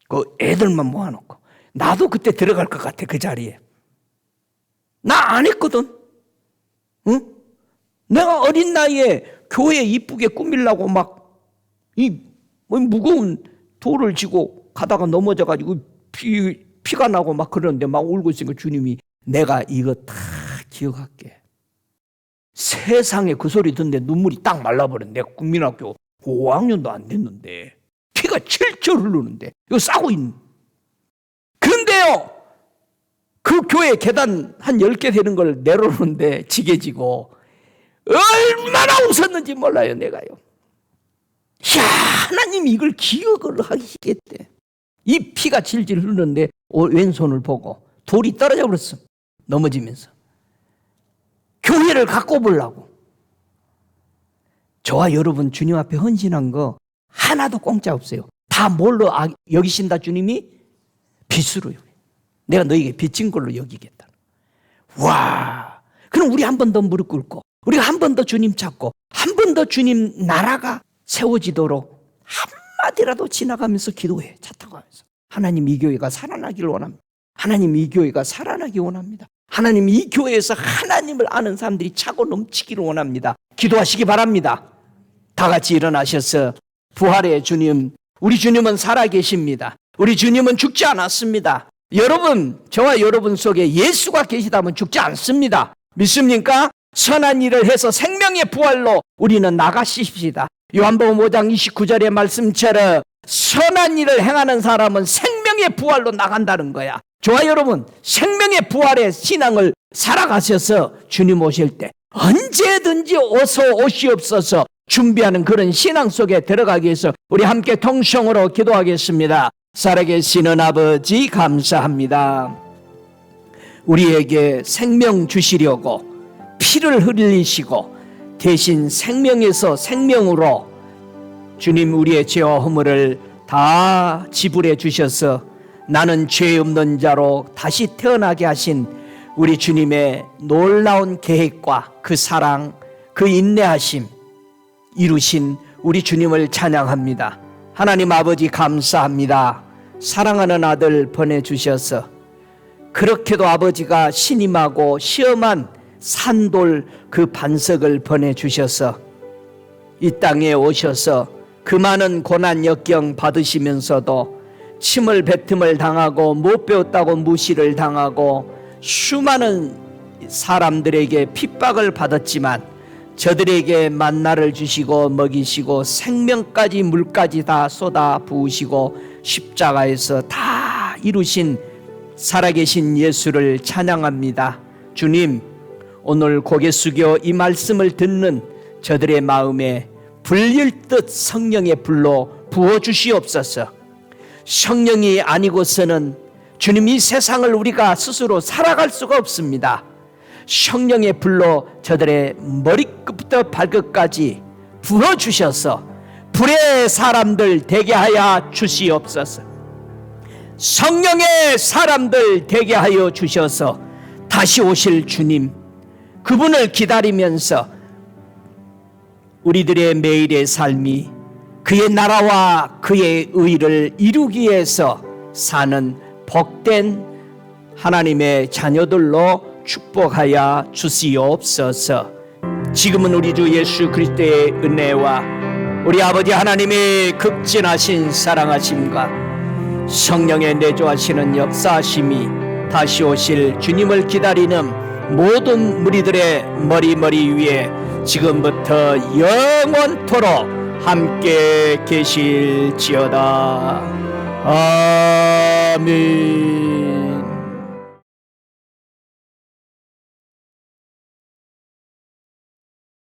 그 애들만 모아놓고. 나도 그때 들어갈 것 같아, 그 자리에. 나 안 했거든. 응? 내가 어린 나이에 교회 이쁘게 꾸미려고 막 이 무거운 돌을 쥐고 가다가 넘어져가지고 피가 나고 막 그러는데 막 울고 있으니까 주님이 내가 이거 다 기억할게. 세상에 그 소리 듣는데 눈물이 딱 말라버렸는데. 내가 국민학교 5학년도 안 됐는데 피가 철철 흐르는데 이거 싸고 있는. 근데요, 그 교회 계단 한 10개 되는 걸 내려오는데 지게지고 얼마나 웃었는지 몰라요, 내가요. 야, 하나님이 이걸 기억을 하시겠대. 이 피가 질질 흐르는데 왼손을 보고 돌이 떨어져 버렸어. 넘어지면서. 교회를 갖고 보려고. 저와 여러분 주님 앞에 헌신한 거 하나도 공짜 없어요. 다 뭘로 여기신다 주님이? 빚으로 여기. 내가 너에게 빚진 걸로 여기겠다. 와, 그럼 우리 한 번 더 무릎 꿇고 우리가 한 번 더 주님 찾고 한 번 더 주님 나라가 세워지도록 한마디라도 지나가면서 기도해. 차 타고 가면서. 하나님 이 교회가 살아나기를 원합니다. 하나님 이 교회가 살아나기 원합니다. 하나님 이 교회에서 하나님을 아는 사람들이 차고 넘치기를 원합니다. 기도하시기 바랍니다. 다 같이 일어나셔서 부활의 주님, 우리 주님은 살아계십니다. 우리 주님은 죽지 않았습니다. 여러분, 저와 여러분 속에 예수가 계시다면 죽지 않습니다. 믿습니까? 선한 일을 해서 생명의 부활로 우리는 나가십시다. 요한복음 5장 29절의 말씀처럼 선한 일을 행하는 사람은 생명의 부활로 나간다는 거야. 저와 여러분, 생명의 부활의 신앙을 살아가셔서 주님 오실 때 언제든지 어서 오시옵소서 준비하는 그런 신앙 속에 들어가기 위해서 우리 함께 통성으로 기도하겠습니다. 살아계시는 아버지 감사합니다. 우리에게 생명 주시려고 피를 흘리시고 대신 생명에서 생명으로 주님 우리의 죄와 허물을 다 지불해 주셔서 나는 죄 없는 자로 다시 태어나게 하신 우리 주님의 놀라운 계획과 그 사랑, 그 인내하심 이루신 우리 주님을 찬양합니다. 하나님 아버지 감사합니다. 사랑하는 아들 보내주셔서 그렇게도 아버지가 신임하고 시험한 산돌 그 반석을 보내주셔서 이 땅에 오셔서 그 많은 고난 역경 받으시면서도 침을 뱉음을 당하고 못 배웠다고 무시를 당하고 수많은 사람들에게 핍박을 받았지만 저들에게 만나를 주시고 먹이시고 생명까지 물까지 다 쏟아 부으시고 십자가에서 다 이루신 살아계신 예수를 찬양합니다. 주님, 오늘 고개 숙여 이 말씀을 듣는 저들의 마음에 불릴 듯 성령의 불로 부어주시옵소서. 성령이 아니고서는 주님, 이 세상을 우리가 스스로 살아갈 수가 없습니다. 성령의 불로 저들의 머리끝부터 발끝까지 부어주셔서 불의 사람들 되게 하여 주시옵소서. 성령의 사람들 되게 하여 주셔서 다시 오실 주님, 그분을 기다리면서 우리들의 매일의 삶이 그의 나라와 그의 의를 이루기 위해서 사는 복된 하나님의 자녀들로 축복하여 주시옵소서. 지금은 우리 주 예수 그리스도의 은혜와 우리 아버지 하나님의 극진하신 사랑하심과 성령의 내주하시는 역사하심이 다시 오실 주님을 기다리는 모든 무리들의 머리 위에 지금부터 영원토록 함께 계실지어다. 아멘.